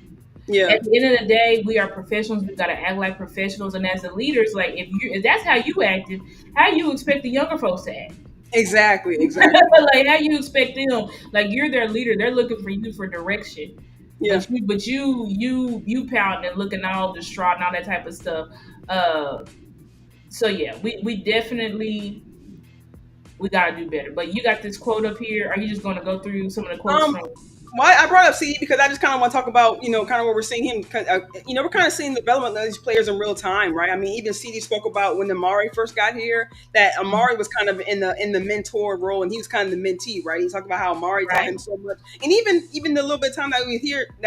yeah. At the end of the day, we are professionals. We gotta act like professionals, and as the leaders, like if that's how you acted, how you expect the younger folks to act? Exactly, exactly. Like how you expect them? Like you're their leader. They're looking for you for direction. Yeah. But you pouting and looking all distraught and all that type of stuff. Uh, so yeah, we definitely we gotta do better. But you got this quote up here. Are you just gonna go through some of the quotes Um, from? Why I brought up CD because I just kind of want to talk about kind of where we're seeing him. We're kind of seeing the development of these players in real time, right? I mean, even CD spoke about when Amari first got here that Amari was kind of in the mentor role, and he was kind of the mentee, right? He talked about how Amari taught Right, him so much, and even the little bit of time that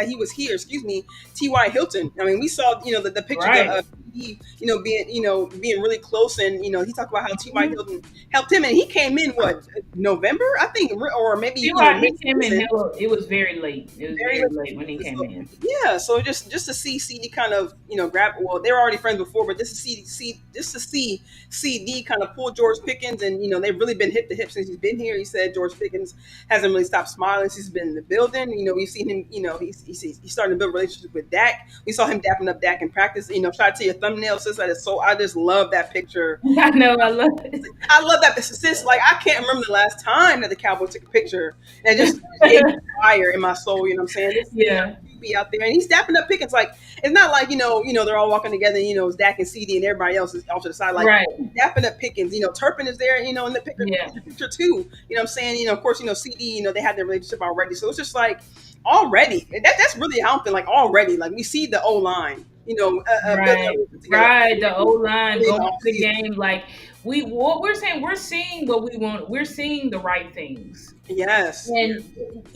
he was here, excuse me, T.Y. Hilton. I mean, we saw the pictures right. of he being really close, and he talked about how T.Y. Mm-hmm. Hilton helped him, and he came in what November, I think, or maybe You're right. He mid came in season. hella. It was very late. It was Very very late when he came so, in. yeah, so just to see CD kind of grab. Well, they were already friends before, but just to see CD kind of pull George Pickens, and they've really been hip to hip since he's been here. He said George Pickens hasn't really stopped smiling since he's been in the building. We've seen him. He's starting to build relationships with Dak. We saw him dapping up Dak in practice. Shout out to your thumbnail, sis. That is so. I just love that picture. I know. I love it. I love that. Since like I can't remember the last time that the Cowboys took a picture, and it just gave me fire in my soul. You know what I'm saying? Just seeing Yeah. be out there, and he's dapping up Pickens. Like it's not like they're all walking together. It's Dak and CD, and everybody else is off to the side. Like Right. he's dapping up Pickens. Turpin is there. In Yeah. the picture too. You know what I'm saying? Of course, CD. They had their relationship already, so it's just like already. That's really how I'm feeling. Like already, like we see the O line. Building Right. together Right. The O line early in going the to the offseason. game. Like what we're saying, we're seeing what we want. We're seeing the right things. Yes. And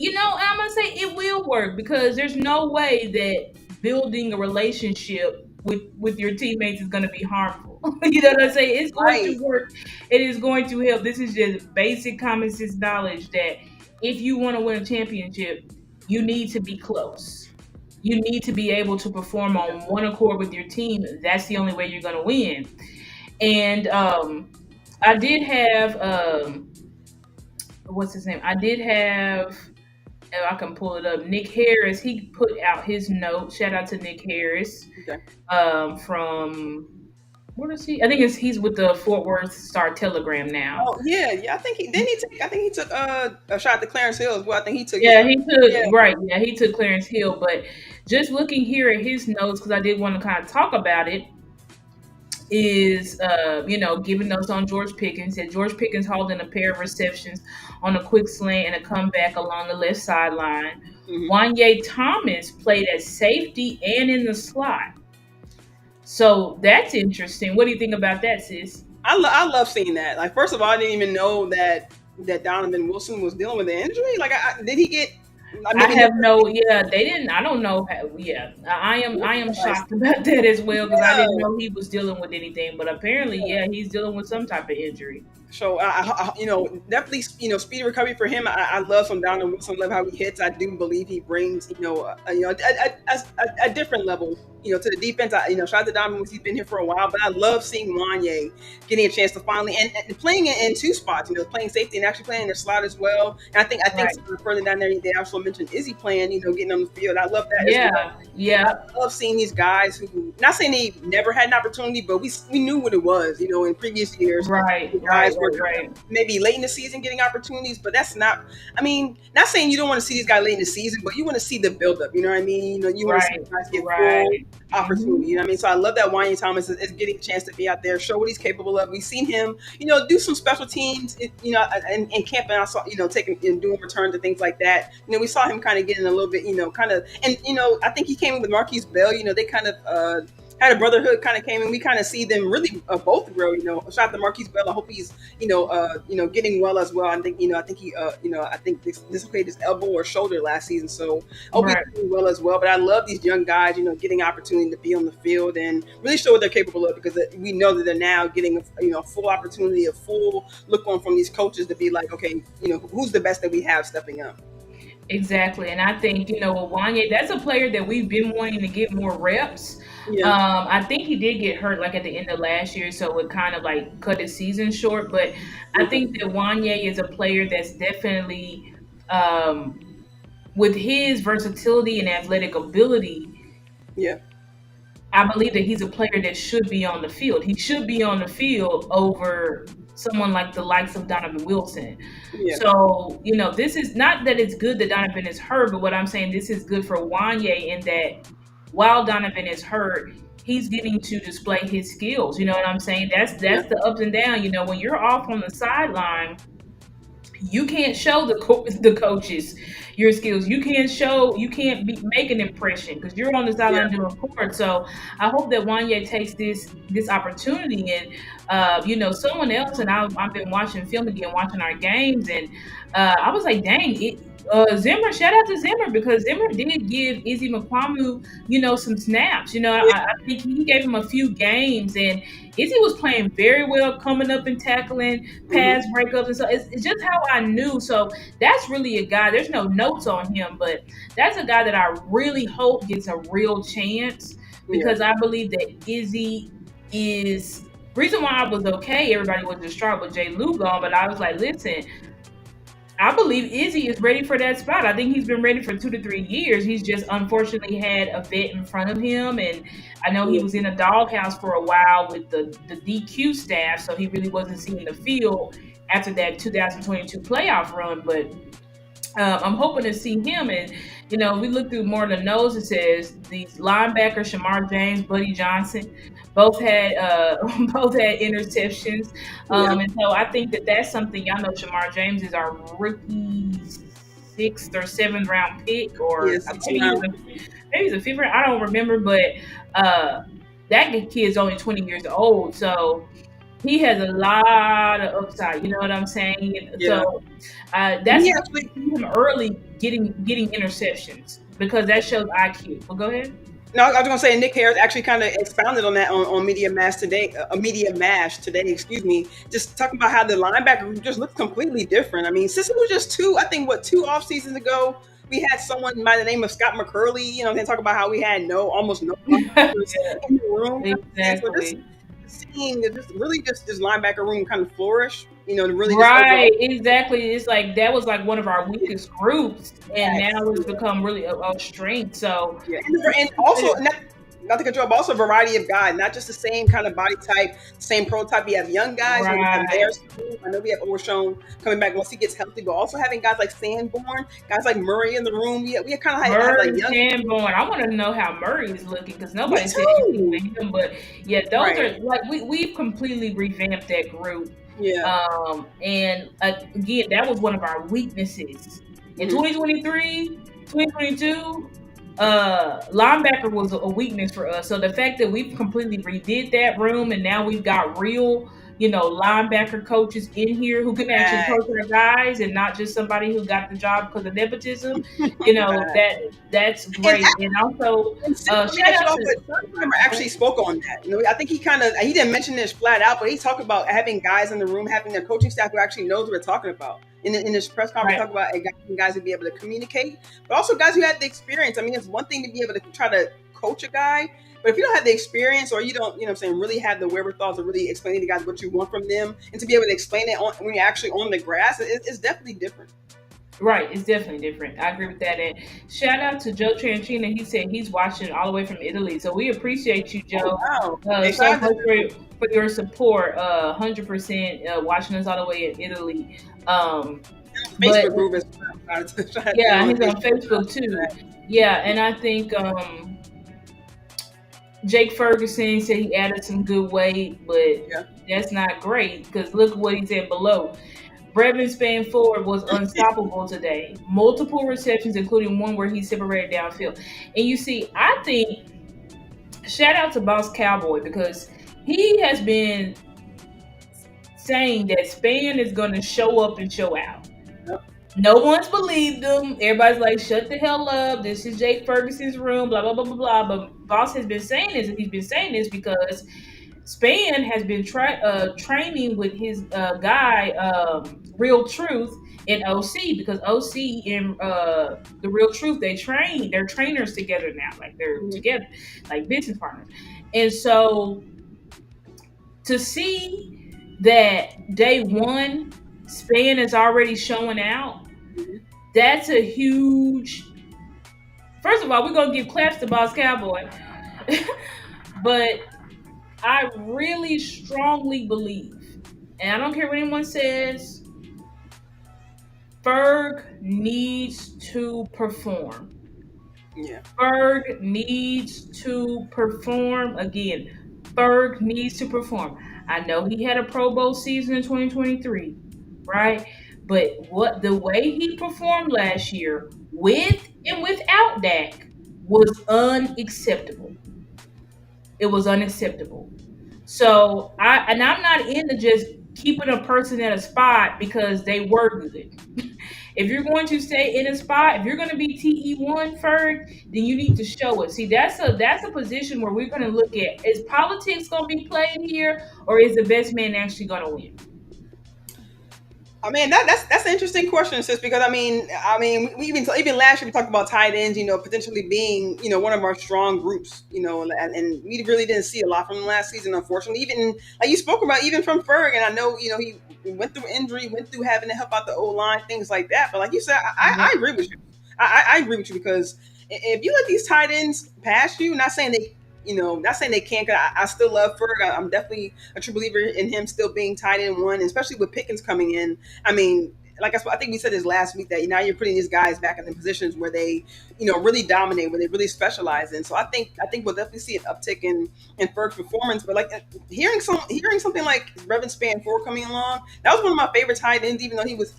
I'm gonna say it will work because there's no way that building a relationship with your teammates is gonna be harmful. You know what I'm saying? It's going to Right. work. It is going to help. This is just basic common sense knowledge that if you want to win a championship, you need to be close. You need to be able to perform on one accord with your team. That's the only way you're gonna win. And I did have what's his name? I did have I can pull it up. Nick Harris, he put out his note. Shout out to Nick Harris. Okay. From where is he? I think he's with the Fort Worth Star Telegram now. Oh yeah, yeah. I think he didn't he take. I think he took a shot to Clarence Hill as well. I think he took his. Yeah, he Yeah. took right. Yeah, he took Clarence Hill. But just looking here at his notes because I did want to kind of talk about it. Is giving notes on George Pickens. Said George Pickens holding a pair of receptions on a quick slant and a comeback along the left sideline. Mhm. Wanye Thomas played at safety and in the slot. So that's interesting. What do you think about that, sis? I love seeing that. Like first of all, I didn't even know that Donovan Wilson was dealing with an injury. Like, did he get? Like, I maybe have no, yeah, they didn't. I don't know. Yeah, I am shocked about that as well because I yeah, didn't know he was dealing with anything. But apparently, yeah, he's dealing with some type of injury. So definitely, speedy recovery for him. I love some Donovan Wilson. Love how he hits. I do believe he brings, a different level, to the defense. Shout out to Donovan Wilson. He's been here for a while, but I love seeing Wanye getting a chance to finally and playing in two spots. Playing safety and actually playing in the slot as well. And I think Right. further down there, they also mentioned Izzy playing. Getting on the field. I love that as well. Yeah. Yeah. I love seeing these guys who, not saying they never had an opportunity, but we knew what it was, in previous years. Right. Right. Guys were Right. Right. maybe late in the season getting opportunities, but that's not, I mean, not saying you don't want to see these guys late in the season, but you want to see the buildup, you know what I mean? You want to see Right. these guys get full Right. Hmm. opportunity, you know what I mean? So I love that Wanye Thomas is getting a chance to be out there, show what he's capable of. We've seen him, do some special teams, in camp, and I saw, taking and doing returns and things like that. We saw him kind of getting a little bit, kind of, and, I think he came in with Marquise Bell, they kind of, had a brotherhood kind of came in. We kind of see them really both grow. Shout out to Marquise Bell. I hope he's getting well as well. I think I think dislocated his elbow or shoulder last season, so I hope Right. he's doing well as well. But I love these young guys, getting opportunity to be on the field and really show what they're capable of, because we know that they're now getting a full opportunity, a full look on from these coaches to be like, okay, who's the best that we have stepping up. Exactly. And I think, with Wanye, that's a player that we've been wanting to get more reps. Yeah, I think he did get hurt like at the end of last year, so it kind of like cut his season short. But I okay, think that Wanye is a player that's definitely, um, with his versatility and athletic ability, yeah, I believe that he's a player that should be on the field. He should be on the field over someone like the likes of Donovan Wilson. yeah, So, this is not that it's good that Donovan is hurt, but what I'm saying, this is good for Wanye in that while Donovan is hurt, he's getting to display his skills. You know what I'm saying? yeah, That's the ups and downs. When you're off on the sideline, you can't show the coaches your skills. You can't make an impression because you're on the yeah, sideline to record. So I hope that Wanye takes this opportunity and someone else. And I've been watching film again, watching our games, and I was like, dang it. Zimmer, shout out to Zimmer because Zimmer did give Izzy McQuamu, some snaps. yeah, I think he gave him a few games, and Izzy was playing very well, coming up and tackling, mhm, pass breakups, and so it's just how I knew. So that's really a guy. There's no notes on him, but that's a guy that I really hope gets a real chance yeah, because I believe that Izzy is reason why I was okay. Everybody was distraught with Jay Lou gone, but I was like, listen, I believe Izzy is ready for that spot. I think he's been ready for 2 to 3 years. He's just unfortunately had a vet in front of him, and I know he yeah, was in a doghouse for a while with the DQ staff, so he really wasn't seeing the field after that 2022 playoff run. But I'm hoping to see him. And we look through more of the notes. It says these linebackers, Shamar James, Buddy Johnson, both had both had interceptions. yeah, And so I think that that's something. Y'all know Shamar James is our rookie sixth or seventh round pick, yeah, or six maybe round. he's a fifth round. I don't remember, but uh, that kid's only 20 years old, so he has a lot of upside. You know what I'm saying? Yeah, So and that's he why actually. we see him early getting interceptions because that shows IQ. Well, go ahead. No, I was going to say Nick Harris actually kind of expounded on that on Media Mash today. Media Mash today, excuse me. Just talking about how the linebacker group just looks completely different. I mean, since it was just two, I think what 2 off seasons ago, we had someone by the name of Scott McCurley. They talk about how we had almost no linebackers Yeah, in the room. And so just exactly. seeing just really just this linebacker room kind of flourish. To really just overall Right, exactly. It's like that was like one of our weakest groups, and now facts. it's become really a strength. So Yeah, and also not to control, but also a variety of guys, not just the same kind of body type, same prototype. We have young guys, we have right, theirs. I know we have Overshown coming back once he gets healthy, but also having guys like Sanborn, guys like Murray in the room. We kind of have like Murray young. Sanborn. I want to know how Murray is looking because Me nobody said anything too. to him. But yeah, those Right. are like we've completely revamped that group. Yeah. And again, that was one of our weaknesses in Hmm. 2023, 2022. Linebacker was a weakness for us. So the fact that we've completely redid that room and now we've got real linebacker coaches in here who can actually Right. coach our guys and not just somebody who got the job because of nepotism. Right. That's And great. And also, And sis, let me shout cut you out off, to but Schottenheimer actually spoke on that. I think he didn't mention this flat out, but he talked about having guys in the room, having their coaching staff who actually knows what they're talking about. In this press conference, right, talk about guys who be able to communicate, but also guys who had the experience. I mean, it's one thing to be able to try to coach a guy, but if you don't have the experience or you don't, what I'm saying, really have the wherewithal to really explain to the guys what you want from them and to be able to explain it when you're actually on the grass, it's definitely different. right. It's definitely different. I agree with that. And shout out to Joe Tranchina. He said he's watching all the way from Italy. So we appreciate you, Oh Joe, wow! so Excited. much for your support. 100% watching us all the way in Italy. But Facebook group as well. Trying to get yeah, on the he's on Facebook. Facebook too. Yeah, and I think Jake Ferguson said he added some good weight, but Yeah. that's not great because look what he said below. Brevin Spanford was unstoppable today. Multiple receptions, including one where he separated downfield. And you see, I think shout out to Boss Cowboy because he has been saying that Span is going to show up and show out. Yep. No one's believed him. Everybody's like, shut the hell up. This is Jake Ferguson's room, blah, blah, blah, blah, blah. But Boss has been saying this, and he's been saying this because Span has been training with his guy, Real Truth, in OC because OC and the Real Truth, they're trainers together now. Like they're Mhm. together, like business partners. And so to see that day one, Span is already showing out, Mhm. that's a huge. First of all, we're gonna give claps to Boss Cowboy, but I really strongly believe, and I don't care what anyone says, Ferg needs to perform. Yeah. Ferg needs to perform again. Ferg needs to perform. I know he had a Pro Bowl season in 2023, right? But what the way he performed last year with and without Dak was unacceptable. It was unacceptable. So I'm not into just keeping a person in a spot because they were good. If you're going to stay in a spot, if you're going to be TE1 Ferg, then you need to show it. See, that's a position where we're going to look at is politics going to be played here, or is the best man actually going to win? I mean that's an interesting question, sis. Because we even last year we talked about tight ends, potentially being one of our strong groups, and we really didn't see a lot from them last season, unfortunately. Even like you spoke about, even from Ferg, and I know he went through injury, went through having to help out the O line, things like that. But like you said, I Yep. agree with you. I agree with you because if you let these tight ends pass you, not saying they. Not saying they can't. 'Cause I still love Ferg. I'm definitely a true believer in him still being tight end one, especially with Pickens coming in. I mean, I think we said this last week that now you're putting these guys back in the positions where they, really dominate, where they really specialize in. So I think we'll definitely see an uptick in Ferg's performance. But like hearing something like Brevin Span four coming along, that was one of my favorite tight ends, even though he was,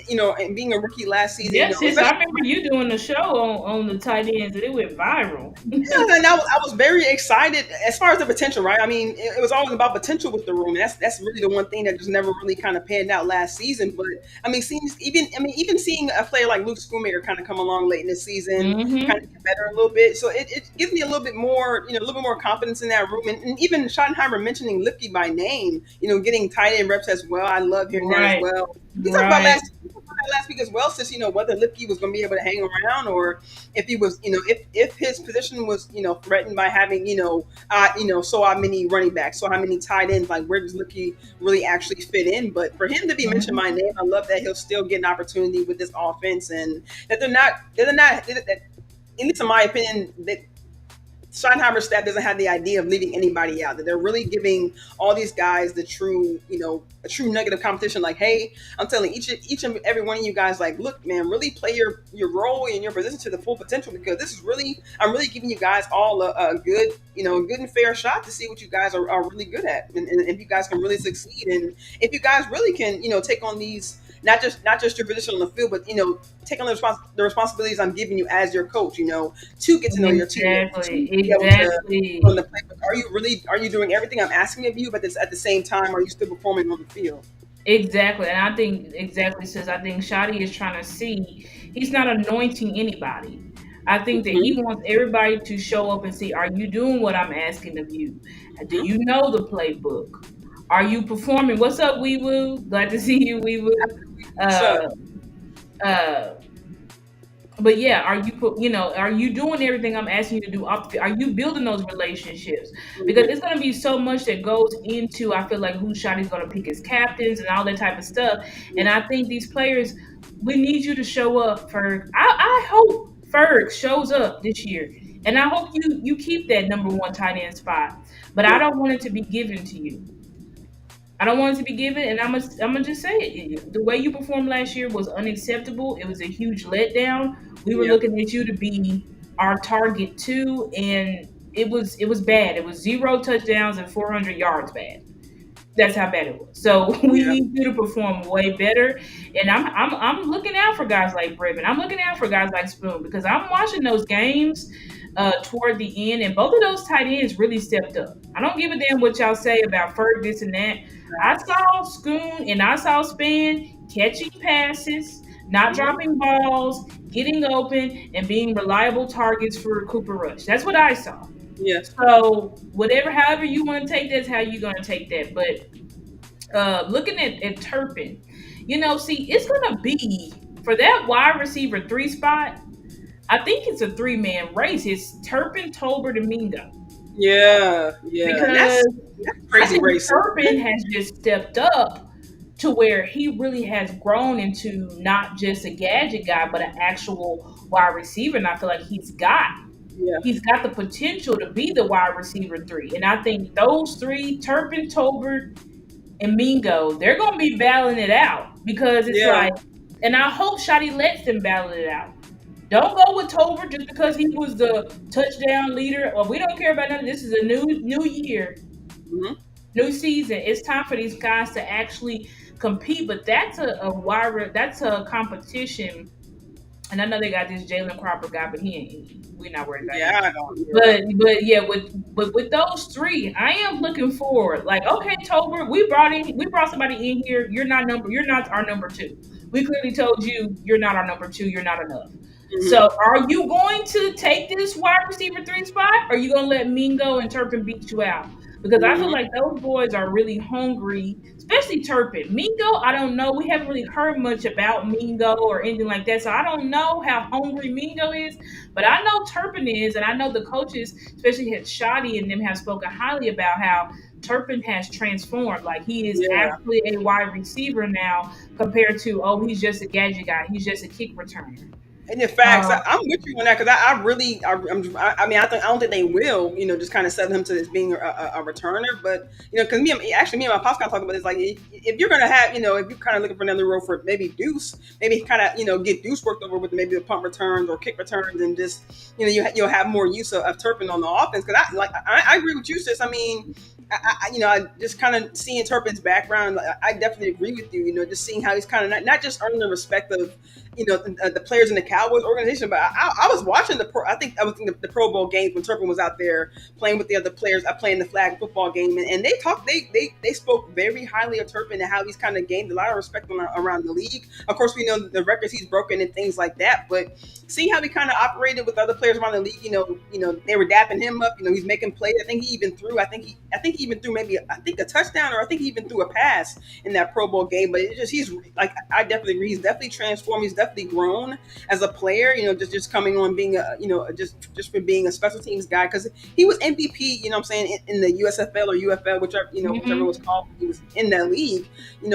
and being a rookie last season, Yes, sis. I especially. remember you doing the show on the tight ends, and it went viral. Yeah, and I was very excited as far as the potential, right? I mean, it was always about potential with the room. And that's really the one thing that just never really kind of panned out last season. But I mean, even seeing a player like Luke Schoonmaker kind of come along late in the season, kind Hmm. of get better a little bit. So it gives me a little bit more, a little bit more confidence in that room. And even Schottenheimer mentioning Lipke by name, getting tight end reps as well. I love hearing that as Right. well. Right. We talked about that last week as well, since whether Lipke was going to be able to hang around or if he was, if his position was, threatened by having, so how many running backs, so how many tight ends, like where does Lippy really actually fit in? But for him to be mentioned by Mhm. name, I love that he'll still get an opportunity with this offense, and that they're not, at least in my opinion, that Schottenheimer's staff doesn't have the idea of leaving anybody out. That they're really giving all these guys the true, a true nugget of competition. Like, hey, I'm telling each and every one of you guys, like, look, man, really play your role and your position to the full potential because this is really, I'm really giving you guys all a good, good and fair shot to see what you guys are really good at, and if you guys can really succeed, and if you guys really can, take on these. not just your position on the field, but taking the responsibilities I'm giving you as your coach. To get to know your teammates, to Exactly, be able to run exactly. the playbook. Are you doing everything I'm asking of you? But at the same time, are you still performing on the field? Exactly. And I think exactly says I think Shotty is trying to see he's not anointing anybody. I think that he Hmm. wants everybody to show up and see, are you doing what I'm asking of you? Do Hmm. you know the playbook? Are you performing? What's up, Wee Woo? Glad to see you, Wee Woo. What's Uh up? uh but yeah, are you doing everything I'm asking you to do off the field? Are you building those relationships? Because Hmm. it's going to be so much that goes into, I feel like, who Shotty's going to pick as captains and all that type of stuff. And I think these players, we need you to show up, Ferg. I hope Ferg shows up this year. And I hope you keep that number one tight end spot. But I Yeah. don't want it to be given to you. I don't want it to be given, and I'm gonna just say it. The way you performed last year was unacceptable. It was a huge letdown. We were Yeah. looking at you to be our target too, and it was bad. It was 0 touchdowns and 400 yards bad. That's how bad it was. So we Yeah. need you to perform way better. And I'm looking out for guys like Brevin. I'm looking out for guys like Spoon because I'm watching those games toward the end, and both of those tight ends really stepped up. I don't give a damn what y'all say about Ferg, this and that. I saw Schoon and I saw Span catching passes, not Hmm. dropping balls, getting open, and being reliable targets for Cooper Rush. That's what I saw. Yeah. So however you want to take that's how you're gonna take that. But looking at Turpin, see, it's gonna be for that wide receiver three spot. I think it's a three-man race. It's Turpin, Tolbert, and Mingo Yeah. Yeah. And because that's I crazy think racing. Turpin has just stepped up to where he really has grown into not just a gadget guy, but an actual wide receiver. And I feel like Yeah. he's got the potential to be the wide receiver three. And I think those three, Turpin, Tolbert, and Mingo, they're gonna be battling it out because it's Yeah. like, and I hope Shotty lets them battle it out. Don't go with Tolbert just because he was the touchdown leader. Or we don't care about none. This is a new year, Hmm. new season. It's time for these guys to actually compete. But that's that's a competition. And I know they got this Jalen Cropper guy, but we're not worried about him. Yeah. I don't. Yeah. But yeah, with those three, I am looking forward. Like, okay, Tober, we brought somebody in here. You're not our number two. We clearly told you you're not our number two. You're not enough. Hmm. So, are you going to take this wide receiver three spot? Or are you going to let Mingo and Turpin beat you out? Because I feel Hmm. like those boys are really hungry, especially Turpin. Mingo, I don't know. We haven't really heard much about Mingo or anything like that. So I don't know how hungry Mingo is. But I know Turpin is, and I know the coaches, especially Shoddy and them, have spoken highly about how Turpin has transformed. Like he is Yeah. actually a wide receiver now compared to, oh, he's just a gadget guy. He's just a kick returner. And in fact, Um, I'm with you on that because I really, I mean, I don't think they will, just kind of set him to this being a returner. But because me and my pops kind of talk about this, like if you're gonna have, if you're kind of looking for another role for maybe Deuce, maybe kind of get Deuce worked over with maybe the punt returns or kick returns, and just you'll have more use of Turpin on the offense. Because I agree with you, sis. I mean, I just kind of seeing Turpin's background, I definitely agree with you. Just seeing how he's kind of not just earning the respect of the players in the Cowboys organization. But I was watching I think I was in the Pro Bowl games when Turpin was out there playing with the other players. I playing the flag football game, and they talked. They spoke very highly of Turpin and how he's kind of gained a lot of respect around the league. Of course, we know the records he's broken and things like that. But seeing how he kind of operated with other players around the league, they were dapping him up. He's making plays. I think he even threw. I think he even threw maybe a touchdown, or I think he even threw a pass in that Pro Bowl game. But he's like, I definitely agree. He's definitely transformed. He's definitely grown as a player. Just coming on being just for being a special teams guy, because he was MVP. I'm saying in the USFL or UFL, whichever it was mhm. called. He was in that league. He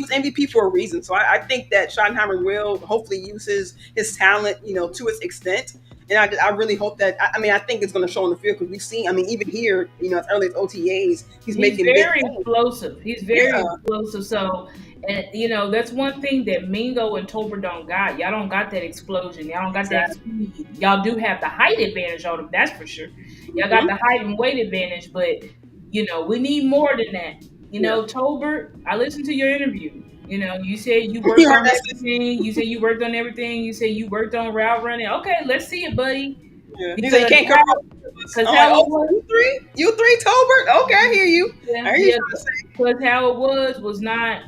was MVP for a reason. So I think that Schottenheimer will hopefully use his talent, to its extent. And I really hope that. I mean, I think it's going to show on the field because we've seen. I mean, even here, as early as OTAs, he's He's making big very plays. explosive. He's very Yeah, explosive. So, and that's one thing that Mingo and Tober don't got. Y'all don't got that explosion. Y'all don't got that exactly. speed. Y'all do have the height advantage on them. That's for sure. Y'all got Hmm. the height and weight advantage, but we need more than that. Yeah. Tober, I listened to your interview. You said you worked You heard on that, sis? everything. You said you worked on everything. You said you worked on route running. Okay, let's see it, buddy. Yeah. He said you Because can't cover all three of us. I'm like, how oh, it so was, you three, Tolbert? Okay, I hear you. yeah, I hear you yeah. trying to say. Because how it was not,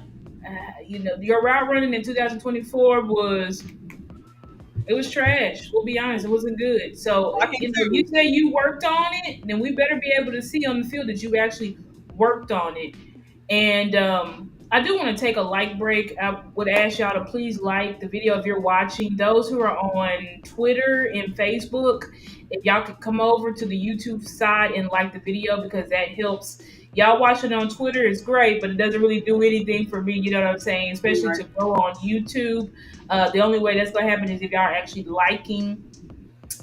your route running in 2024 was, it was trash. We'll be honest, it wasn't good. So, Blocking you too. say you worked on it, then we better be able to see on the field that you actually worked on it. And I do want to take a like break. I would ask y'all to please like the video if you're watching. Those who are on Twitter and Facebook, if y'all could come over to the YouTube side and like the video because that helps. Y'all watching on Twitter is great, but it doesn't really do anything for me. You know what I'm saying? Especially Right. to go on YouTube. The only way that's going to happen is if y'all are actually liking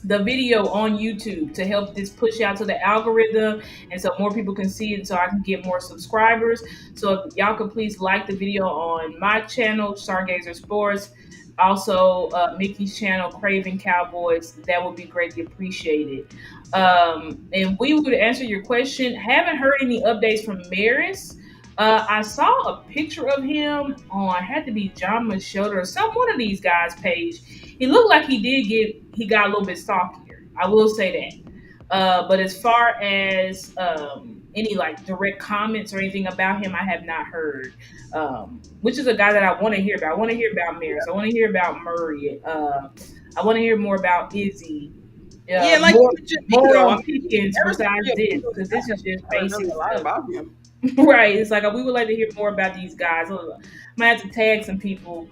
the video on YouTube to help this push out to the algorithm and so more people can see it so I can get more subscribers. So if y'all could please like the video on my channel, StarGazer Sports, also Mickey's channel, Cravin Cowboys, that would be greatly appreciated. And we would answer your question. Haven't heard any updates from Maris. I saw a picture of him on, had to be John Machota or some one of these guys' page. He looked like he got a little bit stockier. I will say that. But as far as any like direct comments or anything about him, I have not heard. Which is a guy that I want to hear about. I want to hear about Maris. I want to hear about Murray. I want to hear more about Izzy. Yeah, like you More mentioned more Nico. I on mean, Pickens ever since besides we this appealed, because this is just I heard basic really a lot stuff. about him. Right. It's like we would like to hear more about these guys. I might have to tag some people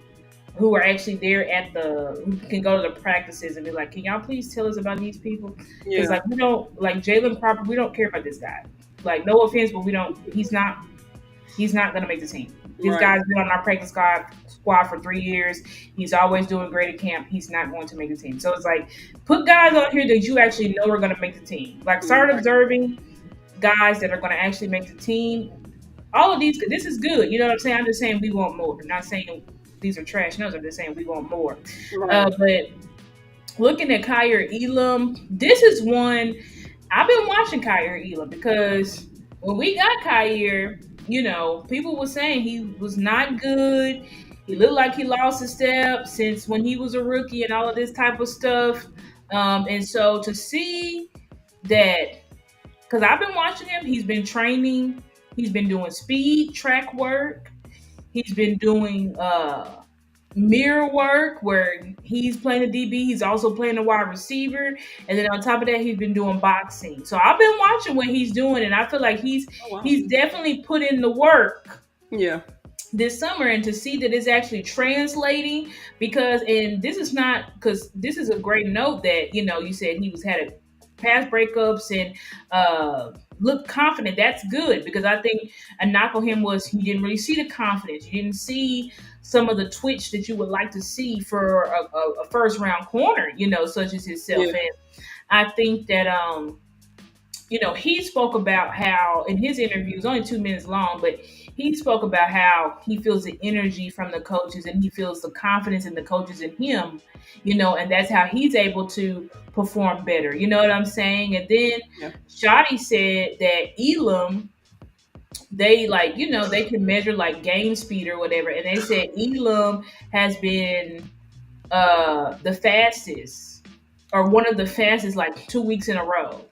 who are actually there who can go to the practices and be like, can y'all please tell us about these people? Because Yeah, like we don't like Jalen Cropper, we don't care about this guy. Like no offense, but we don't. He's not gonna make the team. This right, guy's been on our practice squad for 3 years. He's always doing great at camp. He's not going to make the team. So it's like put guys on here that you actually know are gonna make the team. Like start right, observing guys that are gonna actually make the team. All of these, this is good. You know what I'm saying? I'm just saying we want more. I'm not saying these are trash. No, I'm just saying we want more. right. But looking at Kyer Elam, this is one I've been watching Kyer Elam because when we got Kyer, people were saying he was not good. He looked like he lost a step since when he was a rookie and all of this type of stuff. And so to see that, because I've been watching him, he's been training, he's been doing speed track work, he's been doing mirror work where he's playing the DB, he's also playing the wide receiver, and then on top of that, he's been doing boxing. So I've been watching what he's doing, and I feel like he's Oh wow. he's definitely put in the work Yeah, this summer, and to see that it's actually translating and this is not because this is a great note that you said he was had a past breakups and looked confident. That's good because I think a knock on him was he didn't really see the confidence. You didn't see some of the twitch that you would like to see for a first round corner, such as himself. yeah, And I think that he spoke about how in his interview, it was only 2 minutes long, but he spoke about how he feels the energy from the coaches and he feels the confidence in the coaches in him, and that's how he's able to perform better. You know what I'm saying? And then yeah. Shotty said that Elam, they they can measure like game speed or whatever. And they said Elam has been the fastest or one of the fastest like 2 weeks in a row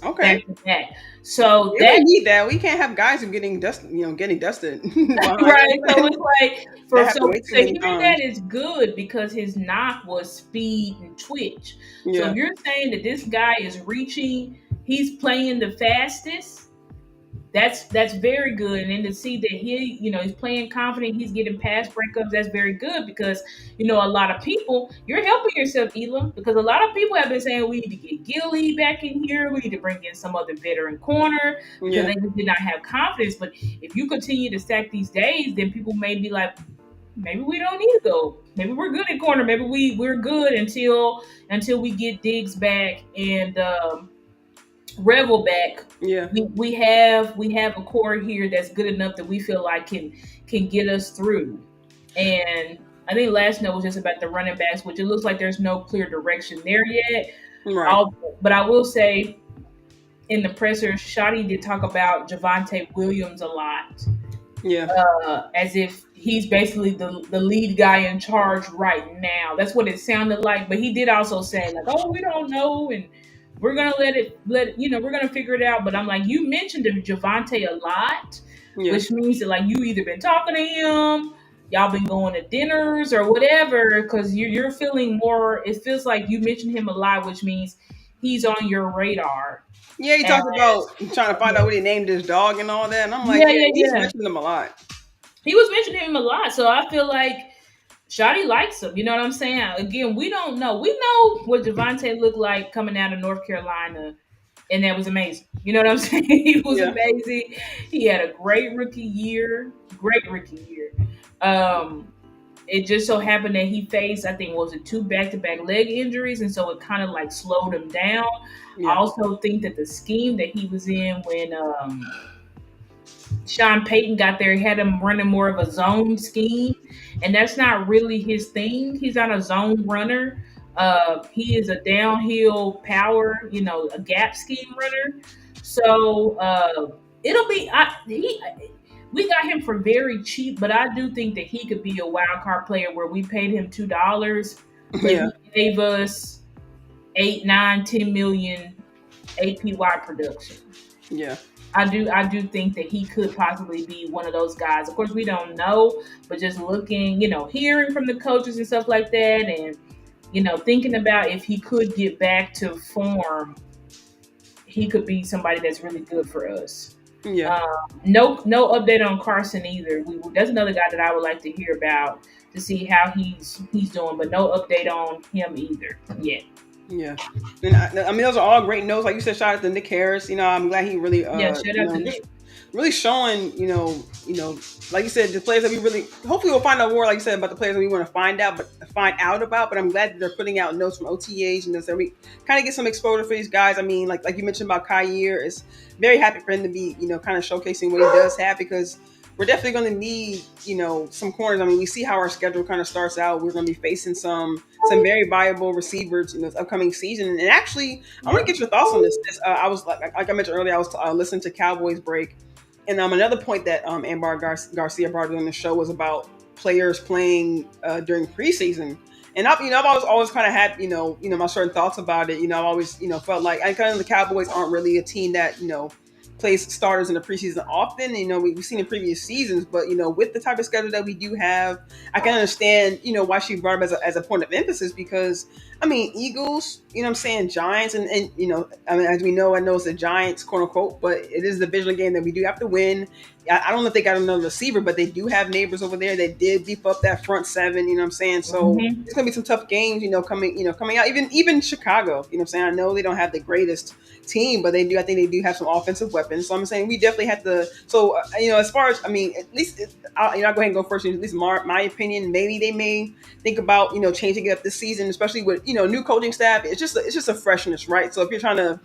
Okay. back to back. So Yeah, we that need that. We can't have guys who getting dusted. Getting dusted behind right. So us. it's like That for happened so way too to many hear times. that is good because his knock was speed and twitch. So Yeah, if you're saying that this guy is reaching, he's playing the fastest. That's very good, and then to see that he's playing confident, he's getting past breakups. That's very good because a lot of people, you're helping yourself, Elam, because a lot of people have been saying we need to get Gilly back in here, we need to bring in some other veteran corner because yeah, they just did not have confidence. But if you continue to stack these days, then people may be like, maybe we don't need to go. Maybe we're good at corner. Maybe we're good until we get Diggs back and Revel back. yeah. We have a core here that's good enough that we feel like can get us through. And I think last note was just about the running backs, which it looks like there's no clear direction there yet. Right. But I will say in the presser, Shotty did talk about Javonte Williams a lot, Yeah, as if he's basically the lead guy in charge right now. That's what it sounded like. But he did also say like, "Oh, we don't know, and we're gonna we're gonna figure it out." But I'm like, you mentioned Javante a lot, Yeah. which means that like you either been talking to him, y'all been going to dinners or whatever, because you're feeling more. It feels like you mentioned him a lot, which means he's on your radar. Yeah, he And talked about trying to find out yeah, what he named his dog and all that. And I'm like, yeah, yeah, yeah, he's yeah. mentioned them a lot. He was mentioning him a lot, so I feel like Shotty likes him. You know what I'm saying? Again, we don't know. We know what Javante looked like coming out of North Carolina, and that was amazing. You know what I'm saying? He was Yeah. amazing. He had a great rookie year. Great rookie year. Um, it just so happened that he faced, I think, was it two back-to-back leg injuries, and so it kind of like slowed him down. I Yeah. also think that the scheme that he was in when Sean Payton got there, he had him running more of a zone scheme, and that's not really his thing. He's not a zone runner. He is a downhill power, a gap scheme runner. So it'll be we got him for very cheap, but I do think that he could be a wild card player where we paid him $2, but Yeah. he gave us 8, 9, 10 million APY production. Yeah. I do think that he could possibly be one of those guys. Of course, we don't know, but just looking, hearing from the coaches and stuff like that, and thinking about if he could get back to form, he could be somebody that's really good for us. Yeah. No update on Carson either. That's another guy that I would like to hear about to see how he's doing, but no update on him either yet. Yeah, and I mean those are all great notes. Like you said, shout out to Nick Harris. I'm glad he really, Yeah, shout out to just Nick. really showing, like you said, the players that we really, hopefully we'll find out more. Like you said about the players that we want to find out about. But I'm glad that they're putting out notes from OTAs and so we kind of get some exposure for these guys. I mean, like you mentioned about Kyer, it's very happy for him to be, kind of showcasing what he does have because we're definitely going to need, some corners. I mean, we see how our schedule kind of starts out. We're going to be facing some very viable receivers in this upcoming season. And actually, I want to get your thoughts on this. I was like I mentioned earlier, I was listening to Cowboys Break, and another point that Ambar Garcia brought on the show was about players playing during preseason. And I've always kind of had my certain thoughts about it. I've always felt like I kind of the Cowboys aren't really a team that plays starters in the preseason often. We've seen in previous seasons, but with the type of schedule that we do have, I can understand why she brought up as a point of emphasis because I mean Eagles, I'm saying Giants, and I mean as we know, I know it's the Giants quote unquote, but it is the divisional game that we do have to win. I don't know if they got another receiver, but they do have neighbors over there. They did beef up that front seven. What I'm saying? So Hmm. it's gonna be some tough games. Coming out. Even Chicago. What I'm saying? I know they don't have the greatest team, but they do. I think they do have some offensive weapons. So I'm saying we definitely have to. So as far as I mean, at least I'll go ahead and go first. At least my opinion. Maybe they may think about changing it up this season, especially with new coaching staff. It's just a freshness, right? So if you're trying to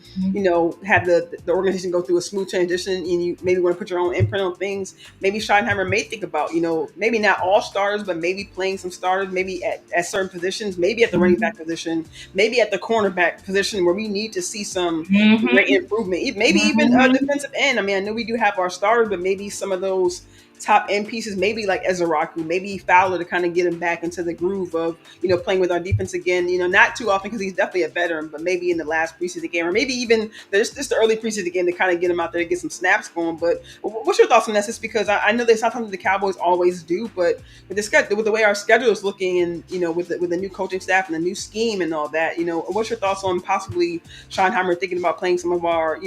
have the organization go through a smooth transition and you maybe want to put your own imprint on things, maybe Schottenheimer may think about maybe not all starters, but maybe playing some starters, maybe at certain positions, maybe at the running back position, maybe at the cornerback position where we need to see some great Hmm. improvement. Maybe even a Hmm. defensive end. I mean, I know we do have our starters, but maybe some of those top end pieces, maybe like Ezraku, maybe Fowler to kind of get him back into the groove of playing with our defense again. Not too often because he's definitely a veteran, but maybe in the last preseason game, or maybe even just the early preseason game to kind of get him out there to get some snaps going. But what's your thoughts on this? Because I know that's not something the Cowboys always do, but with the way our schedule is looking, and with the new coaching staff and the new scheme and all that, what's your thoughts on possibly Schottenheimer thinking about playing some of our,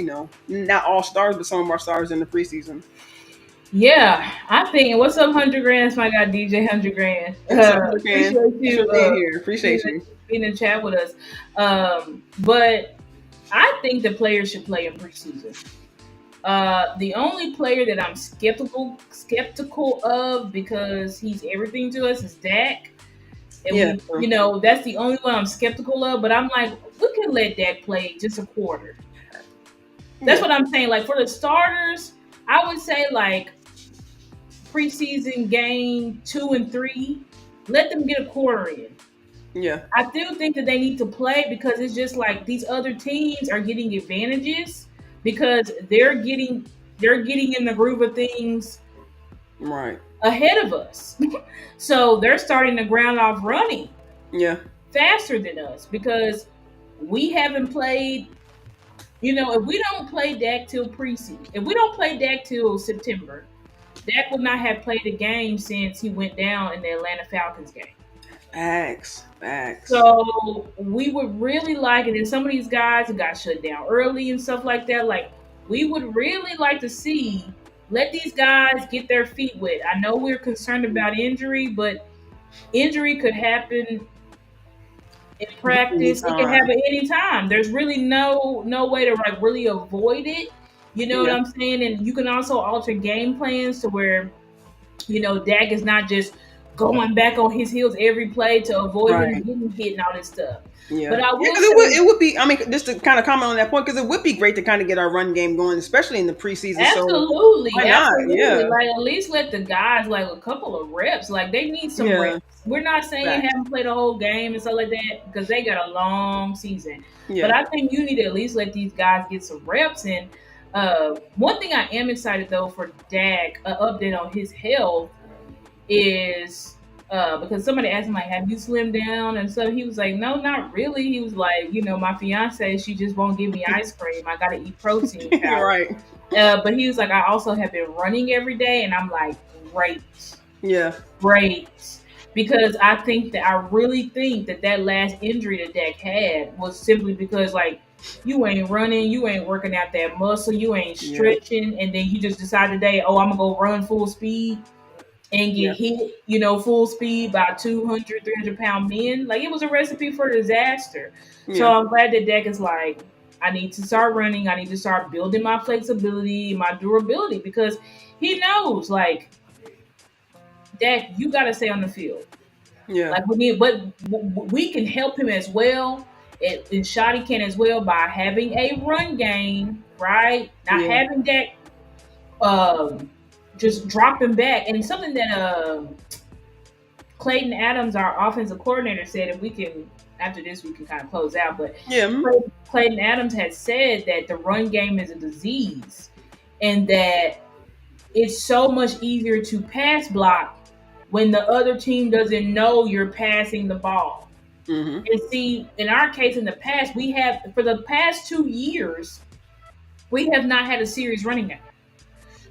not all stars, but some of our stars in the preseason? Yeah, I think. What's up, 100 grand? It's my guy DJ 100 grand. What's up, McCann? Appreciate Thanks for you being here. being Appreciate you. being in chat with us. But I think the players should play in preseason. The only player that I'm skeptical of because he's everything to us is Dak, and Yeah. that's the only one I'm skeptical of. But I'm like, we can let Dak play just a quarter. That's Yeah. what I'm saying. Like for the starters, I would say like preseason game 2 and 3, let them get a quarter in. Yeah. I do think that they need to play because it's just like these other teams are getting advantages because they're getting in the groove of things Right. ahead of us. So they're starting the ground off running Yeah. faster than us because we haven't played. If we don't play Dak till preseason, if we don't play Dak till September, Dak would not have played a game since he went down in the Atlanta Falcons game. Facts. Facts. So we would really like it. And some of these guys that got shut down early and stuff like that, like we would really like to see let these guys get their feet wet. I know we're concerned about injury, but injury could happen in practice. It can Anytime. happen anytime. There's really no way to like really avoid it. You know what Yeah. I'm saying? And you can also alter game plans to where Dak is not just going back on his heels every play to avoid him Right. getting hit and all this stuff. Yeah. But I Yeah. will Because it say, would be. I mean, just to kind of comment on that point, because it would be great to kind of get our run game going, especially in the preseason. So absolutely, why not? absolutely. Yeah. Like at least let the guys like a couple of reps. Like they need some Yeah. reps. We're not saying Facts. haven't played a whole game and stuff like that because they got a long season. But Yeah. I think you need to at least let these guys get some reps. And one thing I am excited though for Dak, an update on his health is because somebody asked him like, "Have you slimmed down?" And so he was like, "No, not really." He was like, "My fiance, she just won't give me ice cream. I got to eat protein You're powder." right. But he was like, "I also have been running every day," and I'm like, "Great, Yeah. great," because I really think that last injury that Dak had was simply because like you ain't running, you ain't working out that muscle, you ain't Yeah. stretching, and then you just decide today, oh, I'm gonna go run full speed and Yeah. get hit, full speed by 200, 300-pound men. Like it was a recipe for disaster. So Yeah. I'm glad that Dak is like, I need to start running. I need to start building my flexibility, my durability, because he knows, like, Dak, you got to stay on the field. Yeah. Like we need, but we can help him as well. And Shotty can as well by having a run game, right? Not Yeah. having that just dropping back. And something that Clayton Adams, our offensive coordinator, said, if we can, after this, we can kind of close out. But Yeah. Clayton Adams had said that the run game is a disease and that it's so much easier to pass block when the other team doesn't know you're passing the ball. Mm-hmm. And see, in our case, in the past, for the past 2 years, we have not had a serious running game.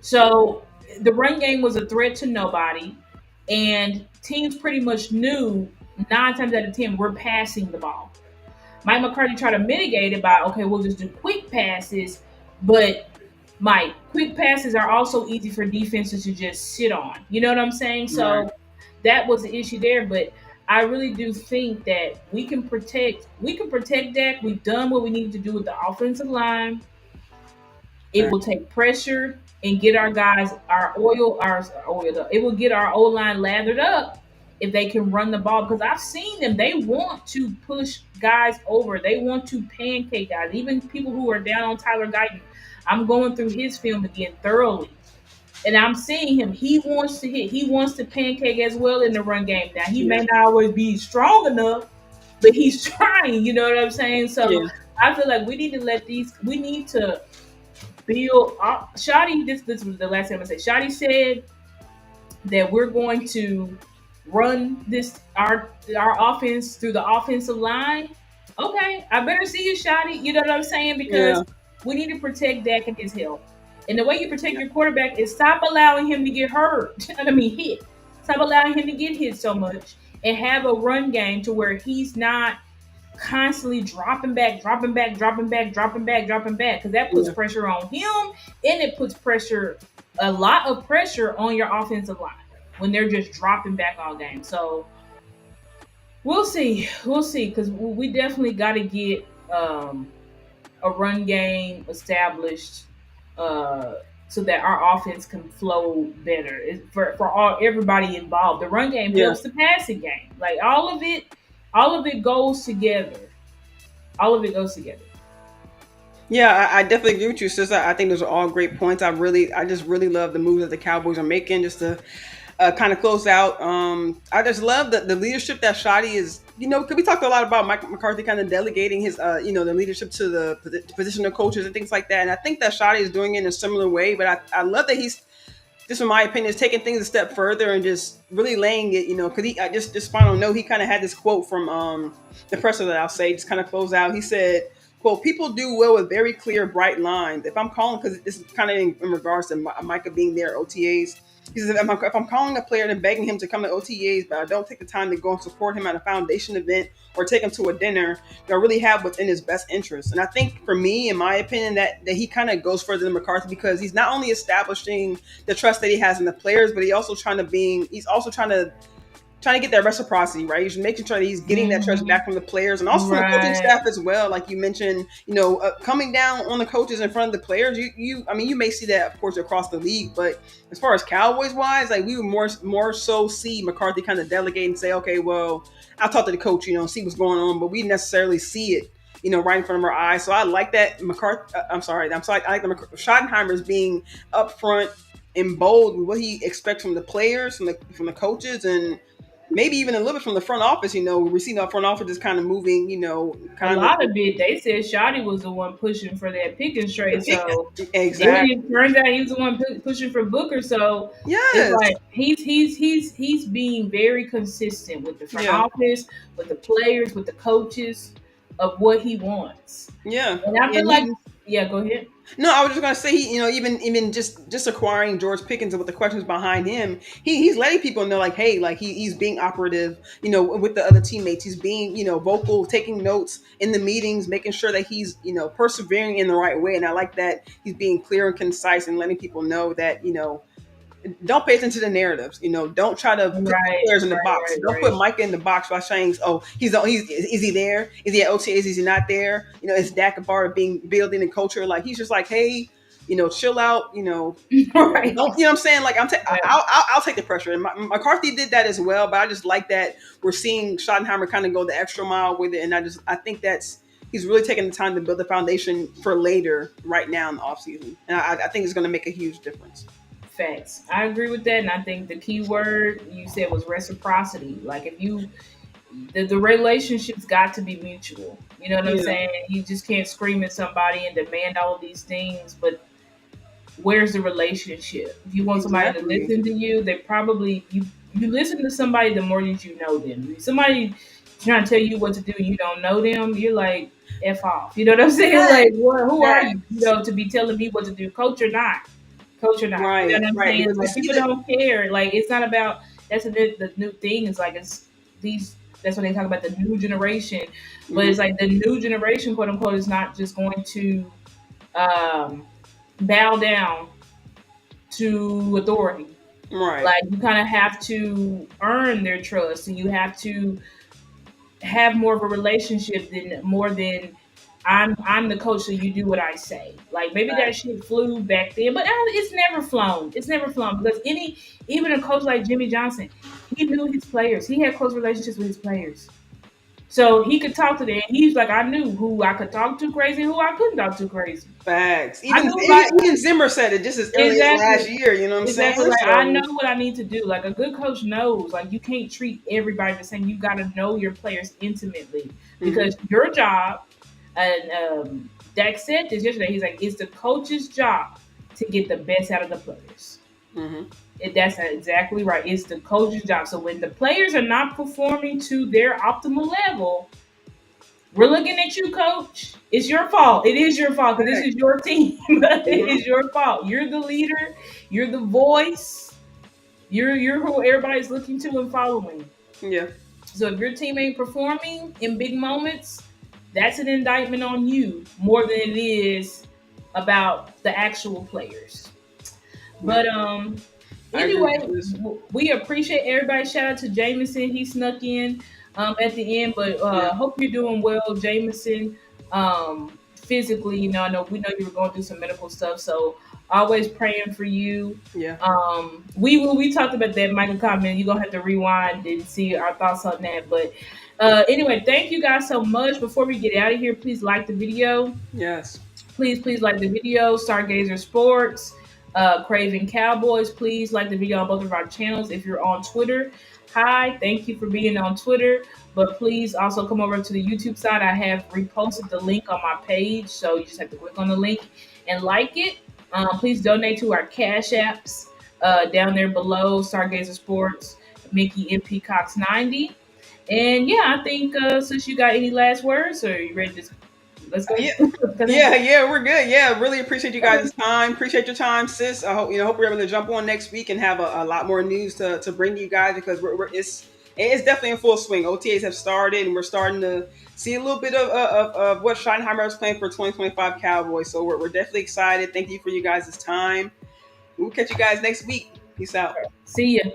So the run game was a threat to nobody, and teams pretty much knew 9 times out of 10 we're passing the ball. Mike McCarthy tried to mitigate it by, okay, we'll just do quick passes, but Mike, quick passes are also easy for defenses to just sit on. You know what I'm saying? Right. So that was the issue there, but I really do think that we can protect Dak. We've done what we needed to do with the offensive line. It will take pressure and get our guys our oil. It will get our O line lathered up if they can run the ball because I've seen them. They want to push guys over. They want to pancake guys. Even people who are down on Tyler Guyton. I'm going through his film again thoroughly. And I'm seeing him. He wants to hit. He wants to pancake as well in the run game. Now he may Yeah. not always be strong enough, but he's trying. You know what I'm saying? So Yeah. I feel like we need to let these. We need to Bill Shotty, this was the last time I said. Shotty said that we're going to run this our offense through the offensive line. Okay, I better see you, Shotty. You know what I'm saying? Because Yeah. we need to protect Dak and his health. And the way you protect Yeah. your quarterback is stop allowing him to get hurt. I mean, hit. Stop allowing him to get hit so much, and have a run game to where he's not constantly dropping back, dropping back, dropping back, dropping back, dropping back, because that puts Yeah. pressure on him and it puts a lot of pressure on your offensive line when they're just dropping back all game. So we'll see, because we definitely got to get a run game established so that our offense can flow better. For everybody involved. The run game Yeah. helps the passing game. Like all of it goes together. All of it goes together. Yeah, I definitely agree with you, sis. I think those are all great points. I just really love the moves that the Cowboys are making. Just to kind of close out, I just love the leadership that Shotty is. Because we talked a lot about Mike McCarthy kind of delegating his, the leadership to the positional coaches and things like that. And I think that Shotty is doing it in a similar way. But I love that he's just in my opinion, is taking things a step further and just really laying it, because I just final note, he kind of had this quote from the presser that I'll say, just kind of close out. He said, quote, people do well with very clear, bright lines. If I'm calling, because this is kind of in regards to Micah being there, OTAs. He says, if I'm calling a player and begging him to come to OTAs, but I don't take the time to go and support him at a foundation event or take him to a dinner, I really have what's in his best interest. And I think for me, in my opinion, that he kind of goes further than McCarthy, because he's not only establishing the trust that he has in the players, but he's also trying to get that reciprocity, right? He's making sure that he's getting that trust back from the players and also from the coaching staff as well. Like you mentioned, coming down on the coaches in front of the players. You may see that, of course, across the league, but as far as Cowboys wise, like we would more so see McCarthy kind of delegate and say, okay, well, I'll talk to the coach, see what's going on, but we necessarily see it, right in front of our eyes. So I like that McCarthy. I like the Schottenheimer's being upfront and bold with what he expects from the players, from the coaches, and maybe even a little bit from the front office. We see the front office is kind of moving, a lot of it. They said Shotty was the one pushing for that picking straight. So exactly. It turns out he was the one pushing for Booker. So it's like he's being very consistent with the front office, with the players, with the coaches of what he wants. Yeah, and I feel go ahead. No, I was just gonna say even just acquiring George Pickens and with the questions behind him, he's letting people know like, hey, like he's being operative, with the other teammates. He's being, vocal, taking notes in the meetings, making sure that he's, persevering in the right way. And I like that he's being clear and concise and letting people know that, don't pay attention to the narratives. Don't try to put players in the box. Don't put Micah in the box by saying, "Oh, is he there? Is he at OTAs? Is he not there?" It's Dak a part of building and culture. Like he's just like, hey, chill out. Right. Don't, what I'm saying? Like I'll take the pressure. And McCarthy did that as well, but I just like that we're seeing Schottenheimer kind of go the extra mile with it, and I think he's really taking the time to build the foundation for later, right now in the offseason, and I think it's going to make a huge difference. Facts. I agree with that, and I think the key word you said was reciprocity. Like if the relationship's got to be mutual. You know what I'm saying? You just can't scream at somebody and demand all of these things, but where's the relationship? If you want somebody to listen to you, they probably you listen to somebody the more that you know them. If somebody trying to tell you what to do and you don't know them, you're like, F off. You know what I'm saying? Like, who are you? To be telling me what to do, coach or not. Right, you know what I'm saying? Like, people don't care. Like it's not about the new thing is like it's these. That's when they talk about the new generation, but it's like the new generation, quote unquote, is not just going to bow down to authority. Right. Like you kind of have to earn their trust, and you have to have more of a relationship than I'm the coach, so you do what I say. Like maybe that shit flew back then, but it's never flown. It's never flown because even a coach like Jimmy Johnson, he knew his players. He had close relationships with his players, so he could talk to them. He's like, I knew who I could talk to crazy, and who I couldn't talk to crazy. Facts. Even Zimmer said it just as early as last year. You know what I'm saying? Like, I know what I need to do. Like a good coach knows. Like you can't treat everybody the same. You got to know your players intimately because your job. And Dak said this yesterday. He's like, it's the coach's job to get the best out of the players. That's exactly right. It's the coach's job. So when the players are not performing to their optimal level, we're looking at you, coach. It's your fault. It is your fault because this is your team. It is your fault. You're the leader. You're the voice. You're who everybody's looking to and following. Yeah. So if your team ain't performing in big moments, that's an indictment on you more than it is about the actual players. But anyway, we appreciate everybody. Shout out to Jameson. He snuck in at the end, but hope you're doing well, Jameson. Physically, I know we you were going through some medical stuff, so always praying for you. Yeah. We talked about that Michael comment. You're gonna have to rewind and see our thoughts on that, but. Anyway, thank you guys so much. Before we get out of here, please like the video. Yes. Please like the video. StarGazer Sports, Cravin Cowboys. Please like the video on both of our channels. If you're on Twitter, hi. Thank you for being on Twitter. But please also come over to the YouTube side. I have reposted the link on my page, so you just have to click on the link and like it. Please donate to our Cash Apps. down there below, StarGazer Sports, Mickey MP Cox 90. And yeah, I think since you got any last words, or you ready to let's go? Yeah, Cut in? yeah, we're good. Yeah, really appreciate you guys' Okay. time. Appreciate your time, sis. I hope hope we're able to jump on next week and have a lot more news to bring you guys because it's definitely in full swing. OTAs have started, and we're starting to see a little bit of what Schottenheimer is playing for 2025 Cowboys. So we're definitely excited. Thank you for you guys' time. We'll catch you guys next week. Peace out. See ya.